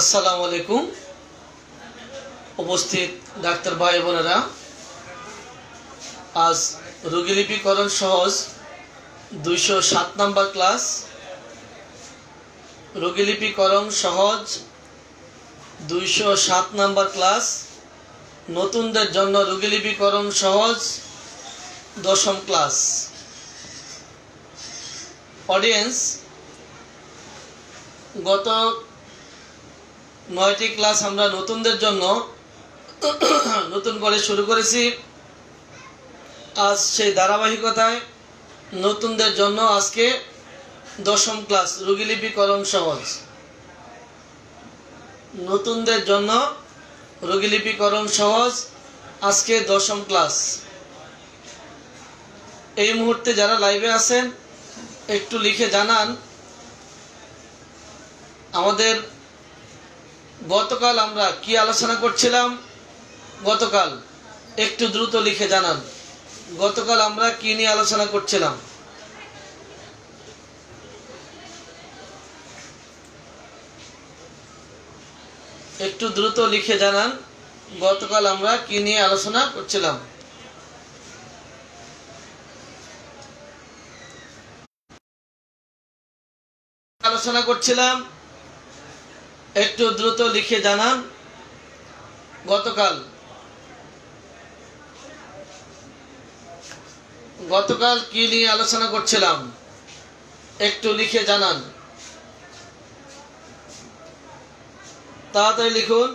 আসসালামু আলাইকুম উপস্থিত ডাক্তার ভাই বোনেরা, আজ রোগীলিপিকরণ সহজ 207 নম্বর ক্লাস। রোগীলিপিকরণ সহজ 207 নম্বর ক্লাস। নতুনদের জন্য রোগীলিপিকরণ সহজ 10ম ক্লাস। অডিয়েন্স, গত 9টি ক্লাস আমরা নতুনদের জন্য নতুন করে শুরু করেছি। আজ সেই ধারাবাহিকতায় নতুনদের জন্য আজকে 10ম ক্লাস রোগীলিপিকরণ সহজ। নতুনদের জন্য রোগীলিপিকরণ সহজ আজকে 10ম ক্লাস। এই মুহূর্তে যারা লাইভে আছেন একটু লিখে জানান আমাদের গতকাল আমরা কি আলোচনা করছিলাম। গতকাল একটু দ্রুত লিখে জানান গতকাল আমরা কি নিয়ে আলোচনা করছিলাম। একটু দ্রুত লিখে জানান গতকাল আমরা কি নিয়ে আলোচনা করছিলাম। আলোচনা করছিলাম একটু দ্রুত লিখে জানান গতকাল কি নিয়ে আলোচনা করছিলাম একটু লিখে জানান। তাড়াতাড়ি লিখুন।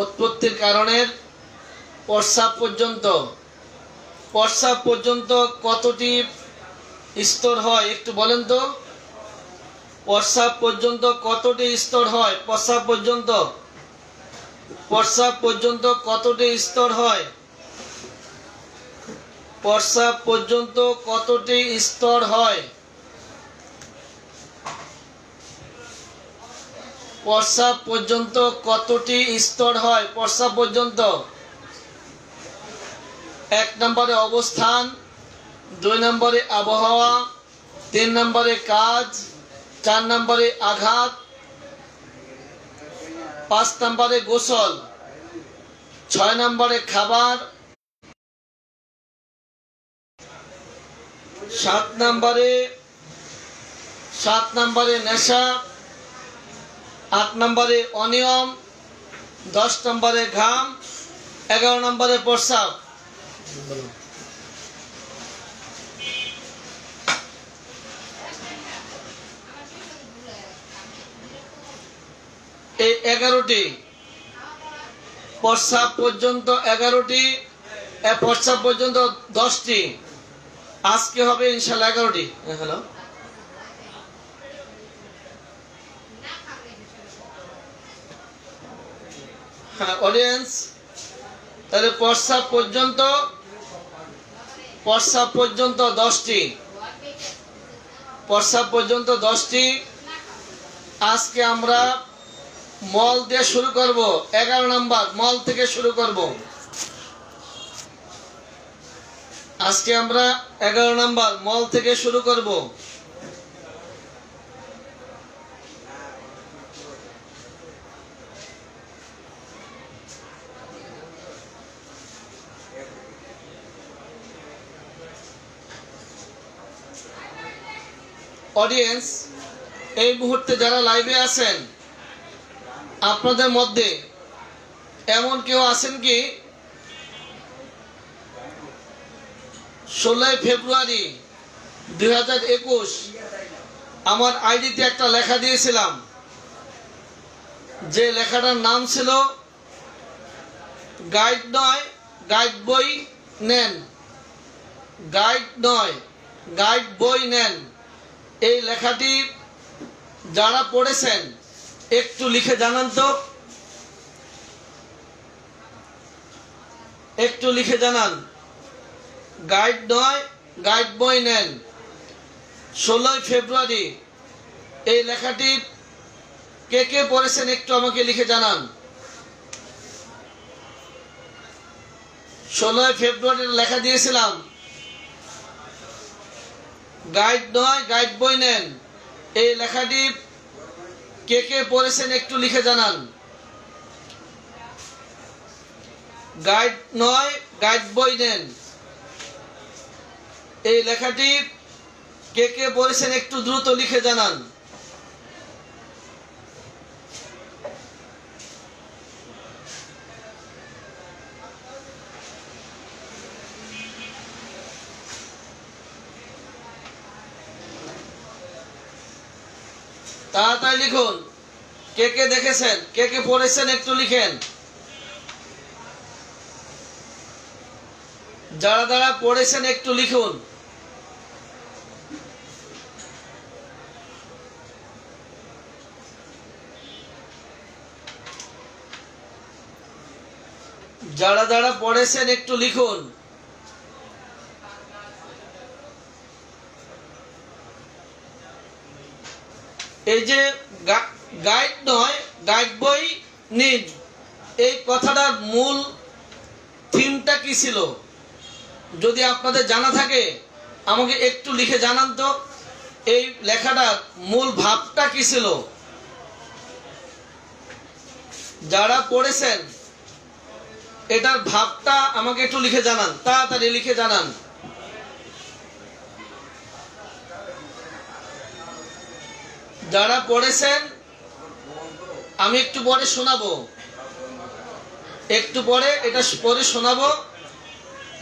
উৎপত্তির কারণের প্রস্রাব পর্যন্ত কতটি স্তর হয় একটু বলেন তো। প্রস্রাব পর্যন্ত কতটি স্তর হয়? প্রস্রাব পর্যন্ত কতটি স্তর হয়? প্রস্রাব পর্যন্ত কতটি স্তর হয়? প্রস্রাব পর্যন্ত কতটি স্তর হয়? প্রস্রাব পর্যন্ত 1 নম্বরে অবস্থান, 2 নম্বরে আবহাওয়া, 3 নম্বরে কাজ, 4 নম্বরে আঘাত, 5 নম্বরে গোসল, 6 নম্বরে খাবার, 7 নম্বরে নেশা, 8 নম্বরে অনিয়ম, 10 নম্বরে ঘাম, 11 নম্বরে প্রস্রাব। এই 11টি প্রস্রাব পর্যন্ত 11টি, প্রস্রাব পর্যন্ত 10টি। আজকে হবে ইনশাআল্লাহ 11টি। হ্যালো, হ্যাঁ অডিয়েন্স, তাহলে প্রস্রাব পর্যন্ত 10টি। প্রস্রাব পর্যন্ত 10টি। আজকে আমরা মল দিয়ে শুরু করব। 11 নম্বর মল থেকে শুরু করব। আজকে আমরা 11 নম্বর মল থেকে শুরু করব। অডিয়েন্স, এই মুহূর্তে যারা লাইভে আছেন আপনাদের মধ্যে এমন কেউ আছেন কি 16 ফেব্রুয়ারি 2021 আমার আইডিতে একটা লেখা দিয়েছিলাম, যে লেখাটার নাম ছিল গাইড নয় গাইড বই নেন, গাইড বই নেন। এই লেখাটি যারা পড়েছেন একটু লিখে জানান তো, একটু লিখে জানান গাইড নয় গাইড বই নেন। 16 ফেব্রুয়ারি এই লেখাটি কে কে পড়েছেন একটু আমাকে লিখে জানান। 16 ফেব্রুয়ারি লেখা দিয়েছিলাম, গাইড নয় গাইড বই নেন। এই লেখাটি কে কে পড়েছেন একটু লিখে জানান। গাইড নয় গাইড বই নেন, এই লেখাটি কে কে পড়েছেন একটু দ্রুত লিখে জানান। তাড়াতাড়ি লিখুন, কে কে দেখেছেন, কে কে পড়েছেন একটু লিখেন। যারা যারা পড়েছেন একটু লিখুন। যারা যারা পড়েছেন একটু লিখুন। এই যে গাইড নয় গাইড বই নিন, এই কথাটার মূল থিমটা কি ছিল? যদি আপনাদের জানা থাকে আমাকে একটু লিখে জানান তো, এই লেখাটার মূল ভাবটা কি ছিল? যারা পড়েছেন এটার ভাবটা আমাকে একটু লিখে জানান, তাড়াতাড়ি লিখে জানান। যারা পড়েছেন আমি একটু পরে শোনাবো, একটু পরে এটা পরে শোনাবো।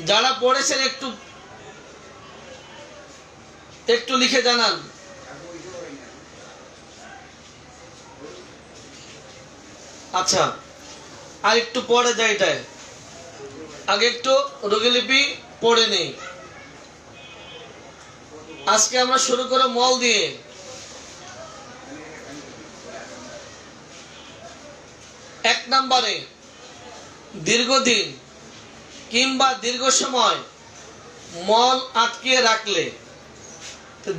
যারা পড়েছেন একটু একটু লিখে জানান। আচ্ছা, আর একটু পরে যাই, এটাই আগে একটু রোগীলিপি পড়ে নেই। আজকে আমরা শুরু করে মল দিয়ে। এক নম্বরে, দীর্ঘদিন কিংবা দীর্ঘ সময় মল আটকে রাখলে।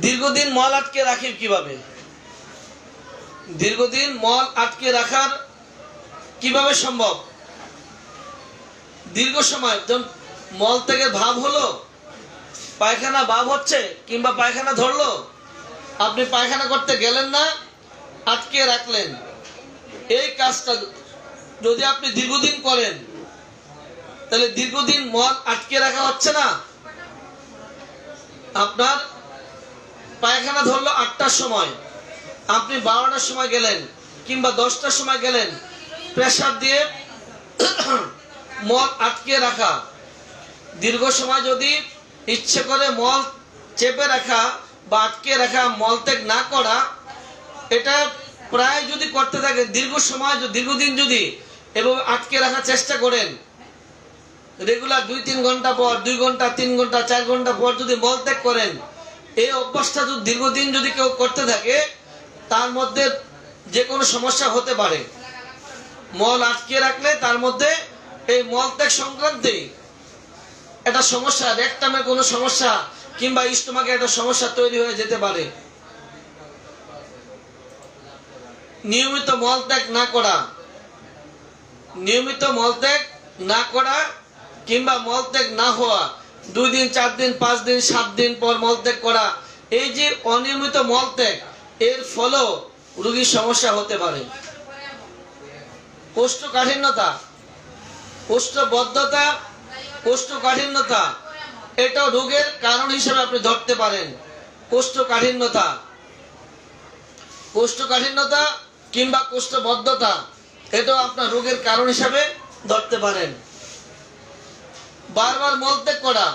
দীর্ঘদিন মল আটকে রাখি কিভাবে? দীর্ঘদিন মল আটকে রাখার কিভাবে সম্ভব? দীর্ঘ সময় যখন মল থেকে ভাব হলো, পায়খানা ভাব হচ্ছে কিংবা পায়খানা ধরলো, আপনি পায়খানা করতে গেলেন না, আটকে রাখলেন। এই কাজটা যদি আপনি দীর্ঘদিন করেন তাহলে দীর্ঘদিন মল আটকে রাখা হচ্ছে না। আপনার পায়খানা ধরলো 8টার সময়, আপনি 12টার সময় গেলেন কিংবা 10টার সময় গেলেন, প্রেসার দিয়ে মল আটকে রাখা। দীর্ঘ সময় যদি ইচ্ছে করে মল চেপে রাখা বা আটকে রাখা, মলত্যাগ না করা, এটা প্রায় যদি করতে থাকেন দীর্ঘ সময়, দীর্ঘদিন যদি এবং আটকে রাখার চেষ্টা করেন, রেগুলার 2-3 ঘন্টা পর, 2 ঘন্টা 3 ঘন্টা 4 ঘন্টা পর যদি মলত্যাগ করেন, এই অভ্যাসটা যদি দীর্ঘদিন যদি কেউ করতে থাকে, তার মধ্যে যে কোনো সমস্যা হতে পারে। মল আটকে রাখলে তার মধ্যে এই মলত্যাগ সংক্রান্তে একটা সমস্যা, রেকটামের কোনো সমস্যা কিংবা স্টোমাকে একটা সমস্যা তৈরি হয়ে যেতে পারে। নিয়মিত মলত্যাগ না করা, নিয়মিত মলত্যাগ না করা কিংবা মলত্যাগ না হওয়া, 2 দিন 4 দিন 5 দিন 7 দিন পর মলত্যাগ করা, এই যে অনিয়মিত মলত্যাগ, এর ফলেও রোগীর সমস্যা হতে পারে। কোষ্ঠকাঠিন্যতা, কোষ্ঠবদ্ধতা, কোষ্ঠকাঠিন্যতা, এটাও রোগের কারণ হিসেবে আপনি ধরতে পারেন। কোষ্ঠকাঠিন্যতা, কোষ্ঠকাঠিন্যতা কিংবা কোষ্ঠবদ্ধতা, এটাও আপনার রোগের কারণ হিসেবে ধরতে পারেন। বারবার মলত্যাগ করা,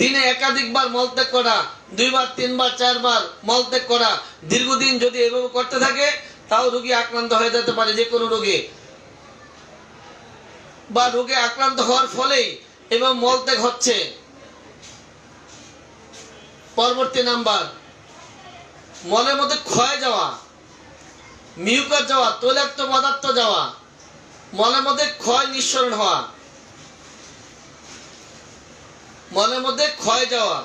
দিনে একাধিকবার মলত্যাগ করা, 2 বার 3 বার 4 বার মলত্যাগ করা, দীর্ঘদিন যদি এভাবে করতে থাকে তাও রোগী আক্রান্ত হয়ে যেতে পারে, যে কোনো রোগে বা রোগে আক্রান্ত হওয়ার ফলেই এবং মলত্যাগ হচ্ছে। পরবর্তী নাম্বার, মলের মধ্যে ক্ষয় যাওয়া, মিউকাস যাওয়া, তৈলাক্ত পদার্থ যাওয়া, মলের মধ্যে ক্ষয় নিঃসরণ হওয়া, মলের মধ্যে ক্ষয় যাওয়া।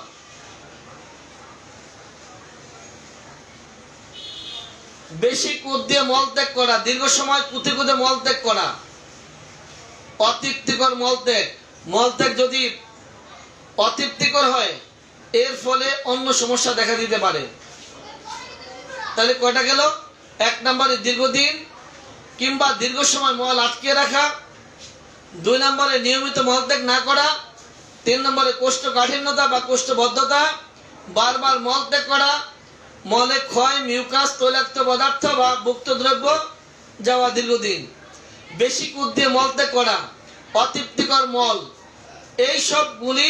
বেশি কুদ দিয়ে মলত্যাগ করা, দীর্ঘ সময় কুথে কুথে মলত্যাগ করা, অতৃপ্তিকর মলত্যাগ, মলত্যাগ যদি অতৃপ্তিকর হয় এর ফলে অন্য সমস্যা দেখা দিতে পারে। তাহলে কয়টা গেল? 1 নম্বরে দীর্ঘদিন কিংবা দীর্ঘ সময় মল আটকে রাখা, 2 নম্বরে নিয়মিত মলত্যাগ না করা, 3 নম্বরে কোষ্ঠকাঠিন্যতা বা কোষ্ঠবদ্ধতা, বারবার মলত্যাগ করা, মলে ক্ষয়, মিউকাস, তৈলাক্ত পদার্থ বা মুক্ত দ্রব্য যাওয়া দীর্ঘদিন, বেশি কুদ দিয়ে মলত্যাগ করা, অতৃপ্তিকর মল, এই সবগুলি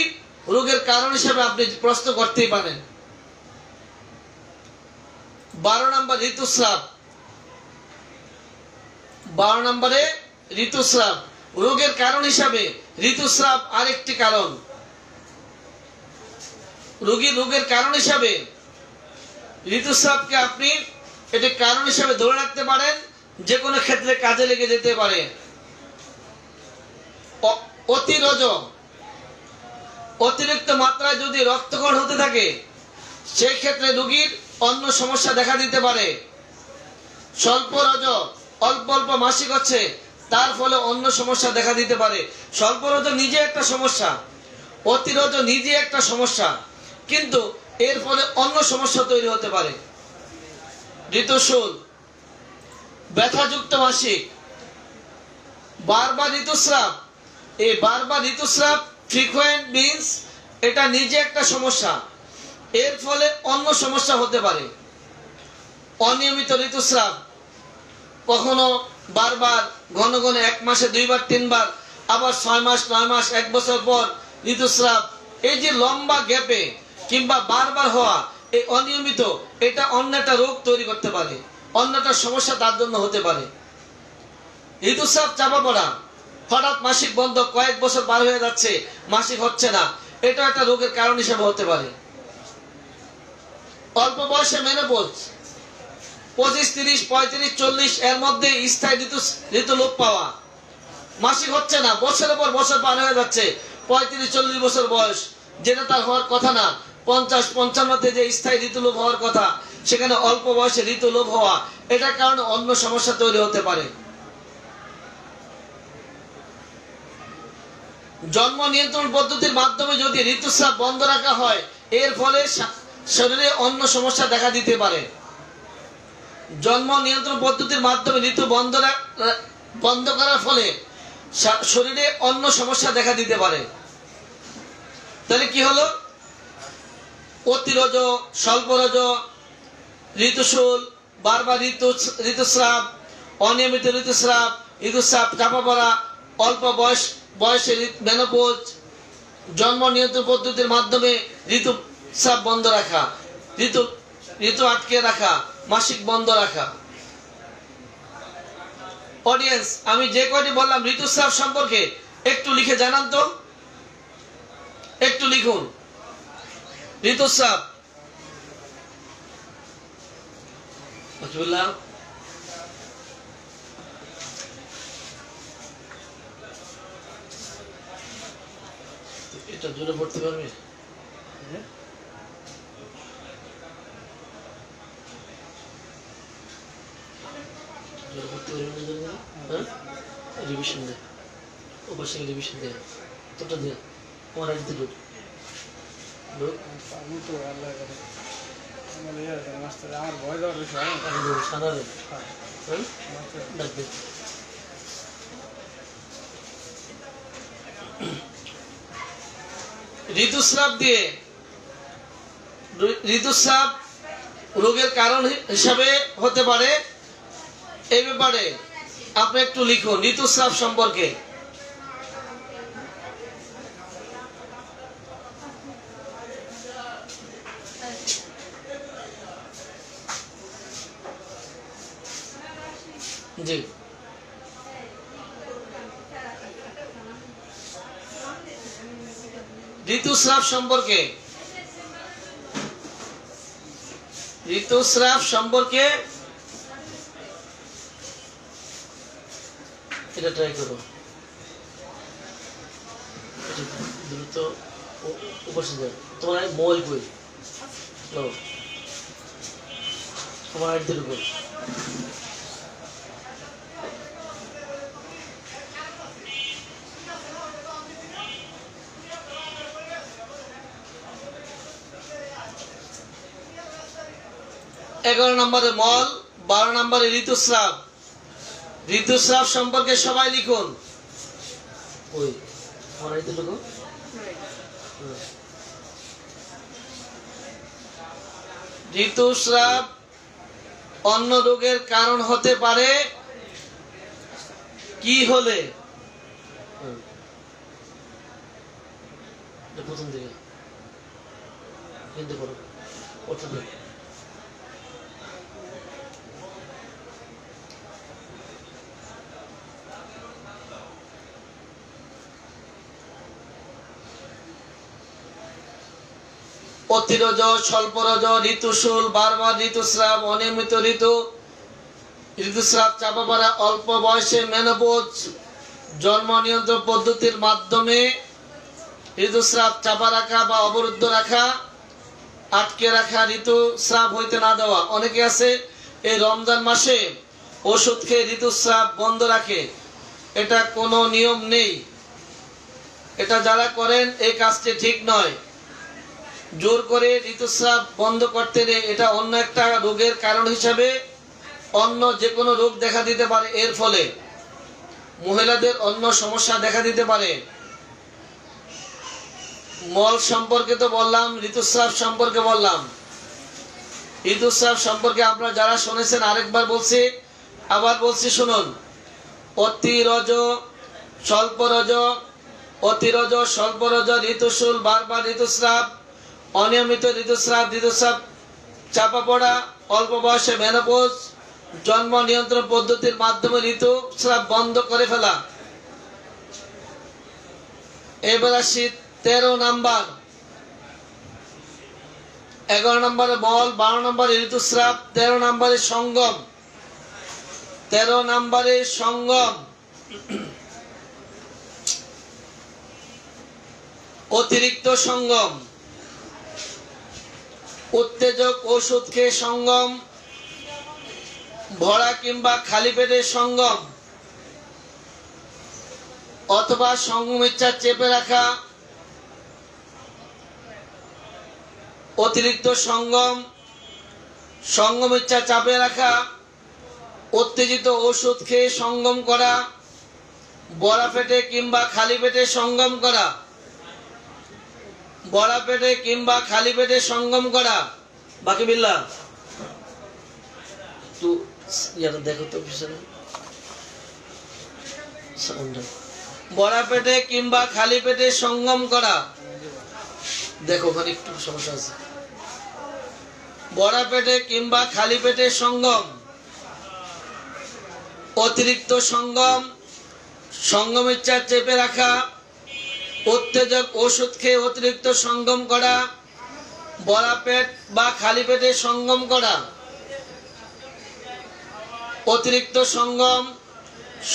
রোগের কারণ হিসেবে আপনি প্রশ্ন করতেই পারেন। 12 নম্বর ঋতুস্রাব। 12 নম্বরে ঋতুস্রাব রোগের কারণ হিসাবে ঋতুস্রাব আরেকটি কারণ। রোগের কারণ হিসাবে ঋতুস্রাবকে আপনি এটি কারণ হিসাবে ধরে রাখতে পারেন, যে কোনো ক্ষেত্রে কাজে লেগে যেতে পারে। অতিরজ, অতিরিক্ত মাত্রায় যদি রক্তক্ষরণ হতে থাকে সেই ক্ষেত্রে রোগীর অন্য সমস্যা দেখা দিতে পারে। স্বল্প রজ, অল্প অল্প মাসিক হচ্ছে, তার ফলে অন্য সমস্যা দেখা দিতে পারে। স্বল্প রজ নিজে একটা সমস্যা, অতিরজ নিজে একটা সমস্যা, কিন্তু এর ফলে অন্য সমস্যা তৈরি হতে পারে। ঋতুশূল, ব্যথাযুক্ত মাসিক, বারবার ঋতুস্রাব। এই বারবার ঋতুস্রাব ফ্রিকোয়েন্ট মিন্স এটা নিজে একটা সমস্যা, এর ফলে অন্য সমস্যা হতে পারে। অনিয়মিত ঋতুস্রাব, কখনো বারবার ঘন ঘন 1 মাসে 2 বার 3 বার, আবার 6 মাস 9 মাস 1 বছর পর ঋতুস্রাব, এই যে লম্বা গ্যাপে কিংবা বারবার হওয়া এই অনিয়মিত, এটা অন্য একটা রোগ তৈরি করতে পারে, অন্য একটা সমস্যা তার জন্য হতে পারে। ঋতুস্রাব চাপা পড়া, হঠাৎ মাসিক বন্ধ, কয়েক বছর পার হয়ে যাচ্ছে মাসিক হচ্ছে না, এটা একটা রোগের কারণ হিসেবে হতে পারে। অল্প বয়সে মেনোপজ, 25, 30, 35, 40 এর মধ্যে স্থায়ী ঋতু লোপ পাওয়া, মাসিক হচ্ছে না, বছরের পর বছর পার হয়ে যাচ্ছে, 35, 40 বছর বয়স, যেটা তার হওয়ার কথা না। 50, 55-তে যে স্থায়ী ঋতু লোপ হওয়ার কথা, সেখানে অল্প বয়সে ঋতু লোপ হওয়া, এটার কারণে অন্য সমস্যা তৈরি হতে পারে। জন্ম নিয়ন্ত্রণ পদ্ধতির মাধ্যমে যদি ঋতুস্রাব বন্ধ রাখা হয় এর ফলে শরীরে অন্য সমস্যা দেখা দিতে পারে। জন্ম নিয়ন্ত্রণ পদ্ধতির মাধ্যমে ঋতু বন্ধ করার ফলে শরীরে অন্য সমস্যা দেখা দিতে পারে। তাহলে কি হলো? অতিরজ, স্বল্পরজ, ঋতুশূল, বারবার ঋতুস্রাব, অনিয়মিত ঋতুস্রাব, ঋতুস্রাব চাপা পড়া, অল্প বয়সে মেনোপজ, জন্ম নিয়ন্ত্রণ পদ্ধতির মাধ্যমে ঋতুস্রাব বন্ধ রাখা, ঋতু আটকে রাখা, মাসিক বন্ধ রাখা। অডিয়েন্স, আমি যে কয়টি বললাম ঋতুস্রাব সম্পর্কে একটু লিখে জানান তো, একটু লিখুন। ঋতুস্রাব, এটা জোরে পড়তে পারবি? জোরে পড়তে পারবি না? রিভিশন দে, ওপাশে রিভিশন দে, তোটা দে, আমার আইতে ঢুক ঢুক। আমি তো আল্লাহ করে আমার ভয় দেওয়ার বিষয় সাদা দে, ডাকবে। ঋতুস্রাব রোগের কারণ হিসাবে হতে পারে, এই ব্যাপারে আপনি একটু লিখুন ঋতুস্রাব সম্পর্কে। জি, ঋতুস্রাব সম্পর্কে, ঋতুস্রাব সম্পর্কে এটা ট্রাই করো, দ্রুত উপস্থিত। তোমার মোবাইল কই, তোমার আইডির উপর 11 নম্বরে মল, 12 নম্বরে ঋতুস্রাব। ঋতুস্রাব সম্পর্কে সবাই লিখুন। ওই পড়াইতে লিখুন। ঋতুস্রাব অন্য রোগের কারণ হতে পারে কি হলে? প্রথম দিকে হিন্দি পড়ো, প্রথম দিকে। অতিরজ, স্বল্পরজ, ঋতুশূল, বারবার ঋতুস্রাব, অনিয়মিত ঋতুস্রাব, চাপা পড়া, অল্প বয়সে মেনোপজ, জন্ম নিয়ন্ত্রণ পদ্ধতির মাধ্যমে ঋতুস্রাব চাপা রাখা বা অবরুদ্ধ রাখা, আটকে রাখা, ঋতুস্রাব হইতে না দেওয়া। অনেকে আছে এই রমজান মাসে ওষুধ খেয়ে ঋতুস্রাব বন্ধ রাখে, এটা কোনো নিয়ম নেই। এটা যারা করেন এই কাজটি ঠিক নয়। জোর করে ঋতুস্রাব বন্ধ করতে নেই, এটা অন্য একটা রোগের কারণ হিসাবে অন্য যে কোনো রোগ দেখা দিতে পারে। এর ফলে মহিলাদের অন্য সমস্যা দেখা দিতে পারে। মল সম্পর্কে তো বললাম, ঋতুস্রাব সম্পর্কে বললাম। ঋতুস্রাব সম্পর্কে আপনারা যারা শুনেছেন আরেকবার বলছি, আবার বলছি শুনুন। অতিরজ, স্বল্পরজ, অতিরজ, স্বল্পরজ, ঋতুশূল, বারবার ঋতুস্রাব, অনিয়মিত ঋতুস্রাব, ঋতুস্রাব চাপা পড়া, অল্প বয়সে মেনোপজ, জন্ম নিয়ন্ত্রণ পদ্ধতির মাধ্যমে ঋতুস্রাব বন্ধ করে ফেলা। এবার আসি 13 নাম্বার। 11 নম্বরে মল, 12 নম্বরে ঋতুস্রাব, 13 নম্বরে সঙ্গম। 13 নম্বরে সঙ্গম। অতিরিক্ত সঙ্গম, উত্তেজক ওষুধ খেয়ে সঙ্গম, ভরা কিংবা খালি পেটে সঙ্গম, অথবা সঙ্গম ইচ্ছা চেপে রাখা। অতিরিক্ত সঙ্গম, সঙ্গম ইচ্ছা চাপে রাখা, উত্তেজিত ওষুধ খেয়ে সঙ্গম করা, বড়া পেটে কিংবা খালি পেটে সঙ্গম করা। বড়া পেটে কিংবা খালি পেটে সঙ্গম করা। বাকি বিল্লাহ তো ইয়াটা দেখো তো পিছনে। বড়া পেটে কিংবা খালি পেটে সঙ্গম করা। দেখো ওখানে একটু সমস্যা আছে। বড়া পেটে কিংবা খালি পেটে সঙ্গম। অতিরিক্ত সঙ্গম, সঙ্গম ইচ্ছা চেপে রাখা, উত্তেজক ওষুধ খেয়ে অতিরিক্ত সঙ্গম করা, বড়া পেট বা খালি পেটে সঙ্গম করা। অতিরিক্ত সঙ্গম,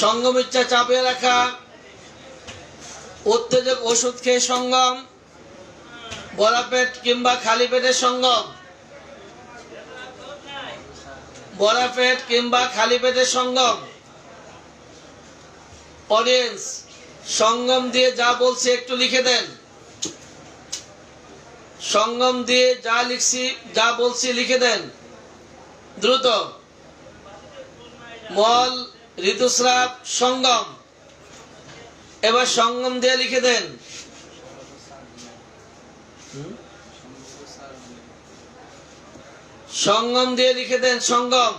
সঙ্গম ইচ্ছা চাপে রাখা, উত্তেজক ওষুধ খেয়ে সঙ্গম, বড়া পেট কিংবা খালি পেটে সঙ্গম। বড়া পেট কিংবা খালি পেটে সঙ্গম। অডিয়েন্স সঙ্গম দিয়ে যা বলছে একটু লিখে দেন। সঙ্গম দিয়ে যা লিখছি, যা বলছি লিখে দেন দ্রুত। মল, ঋতুস্রাব, সঙ্গম। এবার সঙ্গম দিয়ে লিখে দেন। সঙ্গম দিয়ে লিখে দেন। সঙ্গম।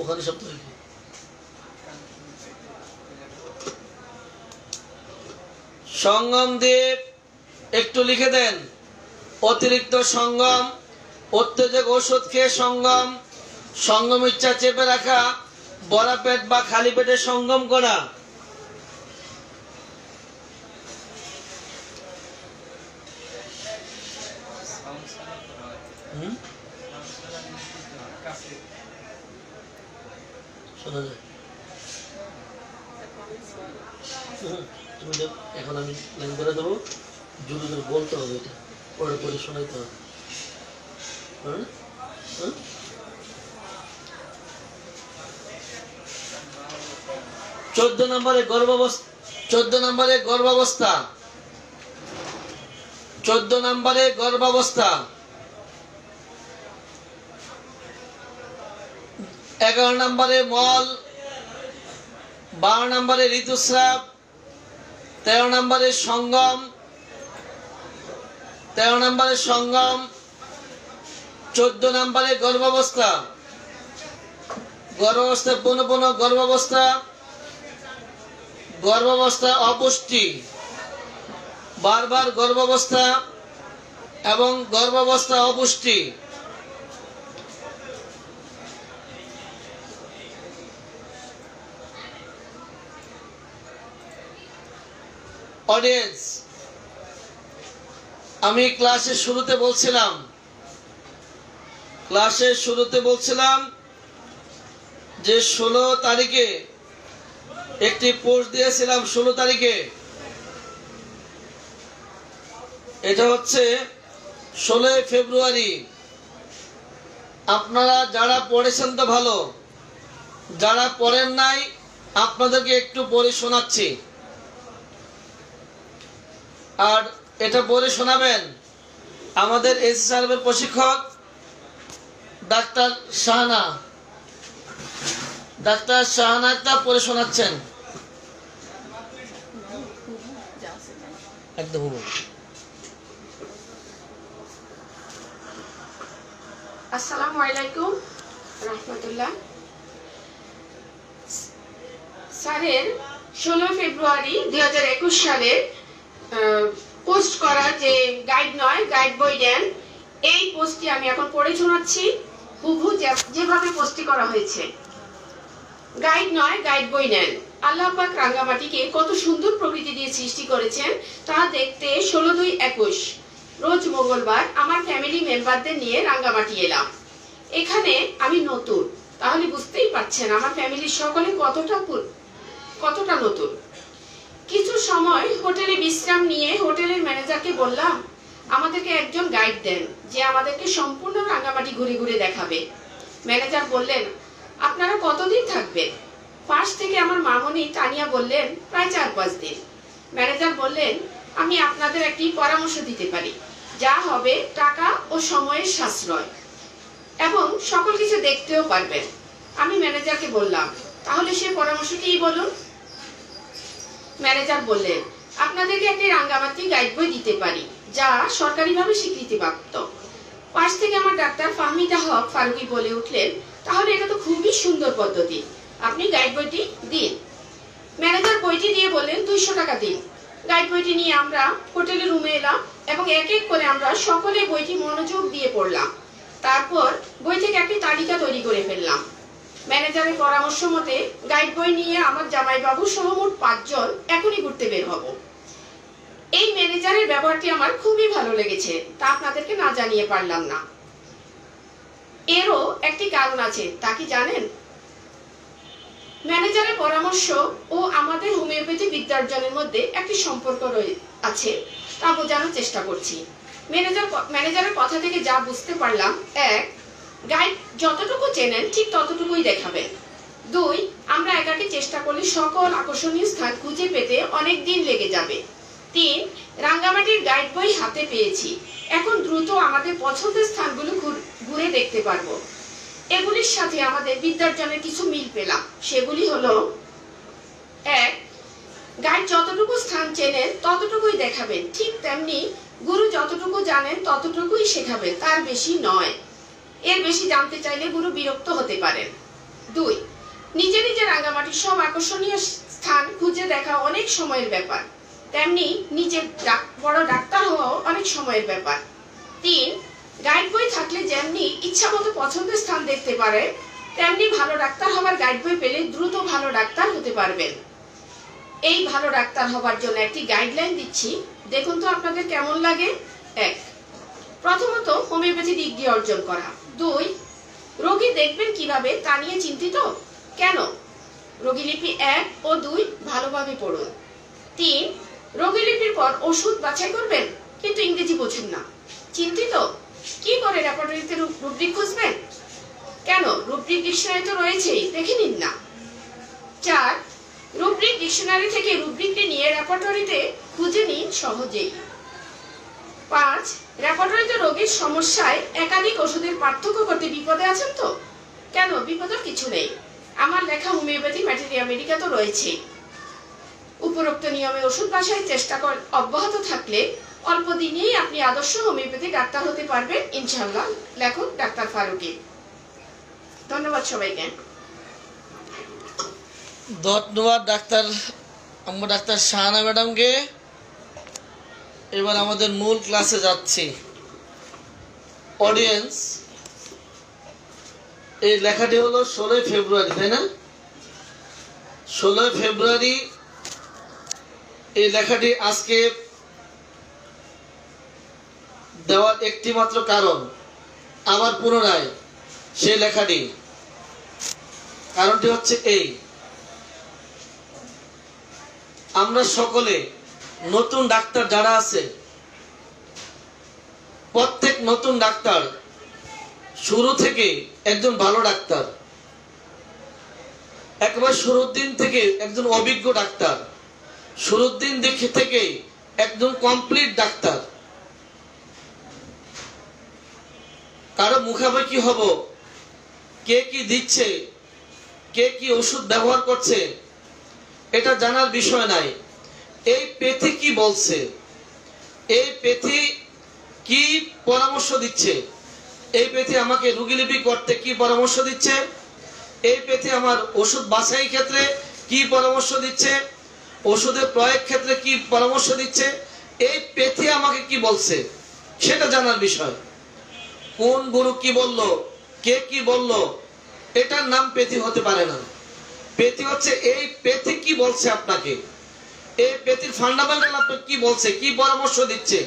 ওখানে শব্দ লিখে। সঙ্গম দিয়ে একটু লিখে দেন। অতিরিক্ত সঙ্গম, উত্তেজক ওষুধ খেয়ে সঙ্গম, সঙ্গম ইচ্ছা চেপে রাখা, বড়া পেট বা খালি পেটে সঙ্গম করা। শোনা যায়? এখন আমি লাইন করে দেবো, জোরে জোরে বলতে হবে, এটা পরে পরে শোনাইতে হবে। 14 নম্বরে গর্ভাবস্থা। 14 14 নম্বরে গর্ভাবস্থা, 11 নম্বরে মল, 12 নম্বরে ঋতুস্রাব, 13 নম্বরে সঙ্গম, 14 নম্বরে গর্ভাবস্থা, পুনঃ গর্ভাবস্থা অপুষ্টি, বারবার গর্ভাবস্থা এবং গর্ভাবস্থা অপুষ্টি। অডিয়েন্স, আমি ক্লাসের শুরুতে বলছিলাম যে 16 তারিখে একটি পোস্ট দিয়েছিলাম। 16 তারিখে, এটা হচ্ছে 16 ফেব্রুয়ারি। আপনারা যারা পড়েছেন তো ভালো, যারা পড়েন নাই আপনাদেরকে একটু পড়ে শোনাচ্ছি, আর এটা পড়ে শোনাবেন আমাদের এসি সাহেবের প্রশিক্ষক ডাক্তার শাহানা। একটা পড়ে শোনাচ্ছেন একদম। আসসালামু আলাইকুম রাহমাতুল্লাহ। স্যারের 16 ফেব্রুয়ারি 2021 সালে পোস্ট করা যে গাইড বই দেন, এই পোস্টটি আমি এখন পড়ে শোনাচ্ছি হুবহু যেভাবে পোস্টটি করা হয়েছে। গাইড বই নেন। আল্লাহ পাক রাঙ্গামাটিকে কত সুন্দর প্রকৃতি দিয়ে সৃষ্টি করেছেন তা দেখতে 16/2/21 রোজ মঙ্গলবার আমার ফ্যামিলি মেম্বারদের নিয়ে রাঙ্গামাটি এলাম। এখানে আমি নতুন, তাহলে বুঝতেই পারছেন আমার ফ্যামিলির সকলে কতটা নতুন। কিছু সময় হোটেলে বিশ্রাম নিয়ে হোটেলের ম্যানেজারকে বললাম আমাদেরকে একজন গাইড দেন যে আমাদেরকে সম্পূর্ণ রাঙ্গামাটি ঘুরে ঘুরে দেখাবে। ম্যানেজার বললেন আপনারা কতদিন থাকবেন? পাশ থেকে আমার মামনি তানিয়া বললেন প্রায় 4-5 দিন। ম্যানেজার বললেন আমি আপনাদের একটি পরামর্শ দিতে পারি, যা হবে টাকা ও সময়ের সাশ্রয় এবং সকল কিছু দেখতেও পারবেন। আমি ম্যানেজারকে বললাম তাহলে সে পরামর্শটি বলুন। ম্যানেজার বললেন আপনাদেরকে একটি রাঙ্গামাটি গাইড বই দিতে পারি, যা সরকারিভাবে স্বীকৃতিপ্রাপ্ত। পাশ থেকে আমার ডাক্তার ফাহমিদা হক ফারুকি বলে উঠলেন তাহলে এটা তো খুবই সুন্দর পদ্ধতি, আপনি গাইড বইটি দিন। ম্যানেজার বইটি দিয়ে বললেন 200 টাকা দিন। গাইড বইটি নিয়ে আমরা হোটেলের রুমে এলাম এবং এক এক করে আমরা সকলে বইটি মনোযোগ দিয়ে পড়লাম। তারপর বই থেকে একটি তালিকা তৈরি করে ফেললাম। ম্যানেজারের পরামর্শ মতে গাইড বই নিয়ে আমার জামাইবাবু সহ মোট 5 জন এখনই ঘুরতে বের হব। এই ম্যানেজারের ব্যবহারটি আমার খুবই ভালো লেগেছে, তা আপনাদেরকে না জানিয়ে পারলাম না। এরও একটি কারণ আছে, তা কি জানেন? ম্যানেজারের পরামর্শ ও আমাদের হোমিওপ্যাথি বিদ্যার্জনের মধ্যে একটি সম্পর্ক আছে, তা বোঝানোর চেষ্টা করছি। ম্যানেজারের কথা থেকে যা বুঝতে পারলাম, 1, গাইড যতটুকু চেনেন ঠিক ততটুকুই দেখাবেন। 2, আমরা একাকে চেষ্টা করলে সকল আকর্ষণীয় স্থান খুঁজে পেতে অনেক দিন লেগে যাবে। 3, রাঙ্গামাটির গাইড বই হাতে পেয়েছি, এখন দ্রুত আমাদের পছন্দের স্থানগুলো ঘুরে দেখতে পারবো। এগুলির সাথে আমাদের বিদ্যার্জনের কিছু মিল পেলাম, সেগুলি হলো 1, গাইড যতটুকু স্থান চেনেন ততটুকুই দেখাবেন, ঠিক তেমনি গুরু যতটুকু জানেন ততটুকুই শেখাবেন, তার বেশি নয়। এর বেশি জানতে চাইলে গুরু বিরক্ত হতে পারেন। 2, নিজে নিজে রাঙ্গামাটির সব আকর্ষণীয় স্থান খুঁজে দেখা অনেক সময়ের ব্যাপার, তেমনি নিজে বড় ডাক্তার হওয়াও অনেক সময়ের ব্যাপার। 3, গাইড বই থাকলে যেমনি ইচ্ছা মতো পছন্দের স্থান দেখতে পারে, তেমনি ভালো ডাক্তার হবার গাইড বই পেলে দ্রুত ভালো ডাক্তার হতে পারবেন। এই ভালো ডাক্তার হবার জন্য একটি গাইডলাইন দিচ্ছি, দেখুন তো আপনাদের কেমন লাগে। 1, প্রথমত হোমিওপ্যাথি ডিগ্রি অর্জন করা। 2, রোগী দেখবেন কিভাবে তা নিয়ে চিন্তিত কেন? রোগীলিপি 1 ও 2 ভালোভাবে পড়ুন। 3, রোগীলিপির পর ওষুধ বাছাই করবেন কিন্তু ইংরেজি বোঝেন না, চিন্তিত? কি করে রেপার্টরিতে রুব্রিক খুঁজবেন? কেন? রুব্রিক ডিকশনারি তো রয়েছেই, দেখে নিন না। 4, রুব্রিক ডিকশনারি থেকে রুব্রিকটি নিয়ে রেপার্টরিতে খুঁজে নিন সহজেই। 5 রেকর্ডকৃত রোগীর সমস্যায় একাধিক ওষুধের পার্থক্য করতে বিপদে আছেন তো? কেন, বিপদের কিছু নেই। আমার লেখা হোমিওপ্যাথি ম্যাটেরিয়া মেডিকা তো রয়েছে। উপরোক্ত নিয়মে ওষুধ বাছাই চেষ্টা অব্যাহত থাকলে অল্প দিনেই আপনি আদর্শ হোমিওপ্যাথি ডাক্তার হতে পারবেন ইনশাআল্লাহ। লেখক ডাক্তার ফারুকী। ধন্যবাদ সবাইকে। ধন্যবাদ ডাক্তার শাহানা ম্যাডামকে। এবার আমাদের মূল ক্লাসে যাচ্ছি। অডিয়েন্স, এই লেখাটি হলো 16 ফেব্রুয়ারি, তাই না? 16 ফেব্রুয়ারি এই লেখাটি আজকে দেওয়ার একটি মাত্র কারণ, আবার পুনরায় সেই লেখাটি, কারণটি হচ্ছে এই: আমরা সকলে নতুন ডাক্তার যারা আছে, প্রত্যেক নতুন ডাক্তার শুরু থেকে একজন ভালো ডাক্তার, একবার শুরুর দিন থেকে একজন অভিজ্ঞ ডাক্তার, শুরুর দিন থেকে একজন কমপ্লিট ডাক্তার। কারো মুখামুখি হব, কে কি দিচ্ছে, কে কি ওষুধ ব্যবহার করছে, এটা জানার বিষয় নাই। এই পেথি কি বলছে, এই পেথি কি পরামর্শ দিচ্ছে, এই পেথি আমাকে রোগীলিপি করতে কি পরামর্শ দিচ্ছে, এই পেথি আমার ওষুধ বাছাই ক্ষেত্রে কি পরামর্শ দিচ্ছে, ওষুধের প্রয়োগ ক্ষেত্রে কি পরামর্শ দিচ্ছে, এই পেথি আমাকে কি বলছে সেটা জানার বিষয়। কোন গুরু কি বলল, কে কি বলল, এটার নাম পেথি হতে পারে না। পেথি হচ্ছে এই পেথি কি বলছে আপনাকে, এই পেথির ফান্ডামেন্টাল আপনাকে কি বলছে, কি পরামর্শ দিচ্ছে,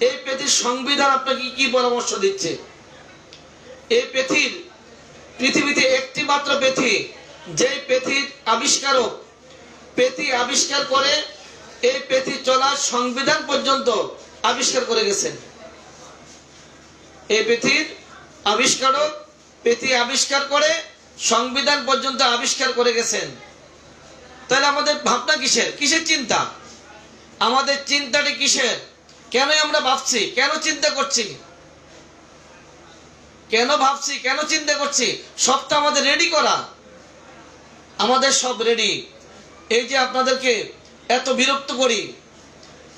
এই পেথির সংবিধান আপনাকে কি পরামর্শ দিচ্ছে। এই পেথির পৃথিবীতে একটি মাত্র পেথি, যেই পেথির আবিষ্কারক পেথি আবিষ্কার করে এই পেথি চলার সংবিধান পর্যন্ত আবিষ্কার করে গেছেন। এই পেথির আবিষ্কারক পেথি আবিষ্কার করে সংবিধান পর্যন্ত আবিষ্কার করে গেছেন। তাহলে আমাদের ভাবনা কিসের, কিসের চিন্তা, আমাদের চিন্তাটি কিসের, কেন আমরা ভাবছি, কেন চিন্তা করছি, কেন ভাবছি, কেন চিন্তা করছি, সবটা আমাদের রেডি করা, আমাদের সব রেডি। এই যে আপনাদেরকে এত বিরক্ত করি,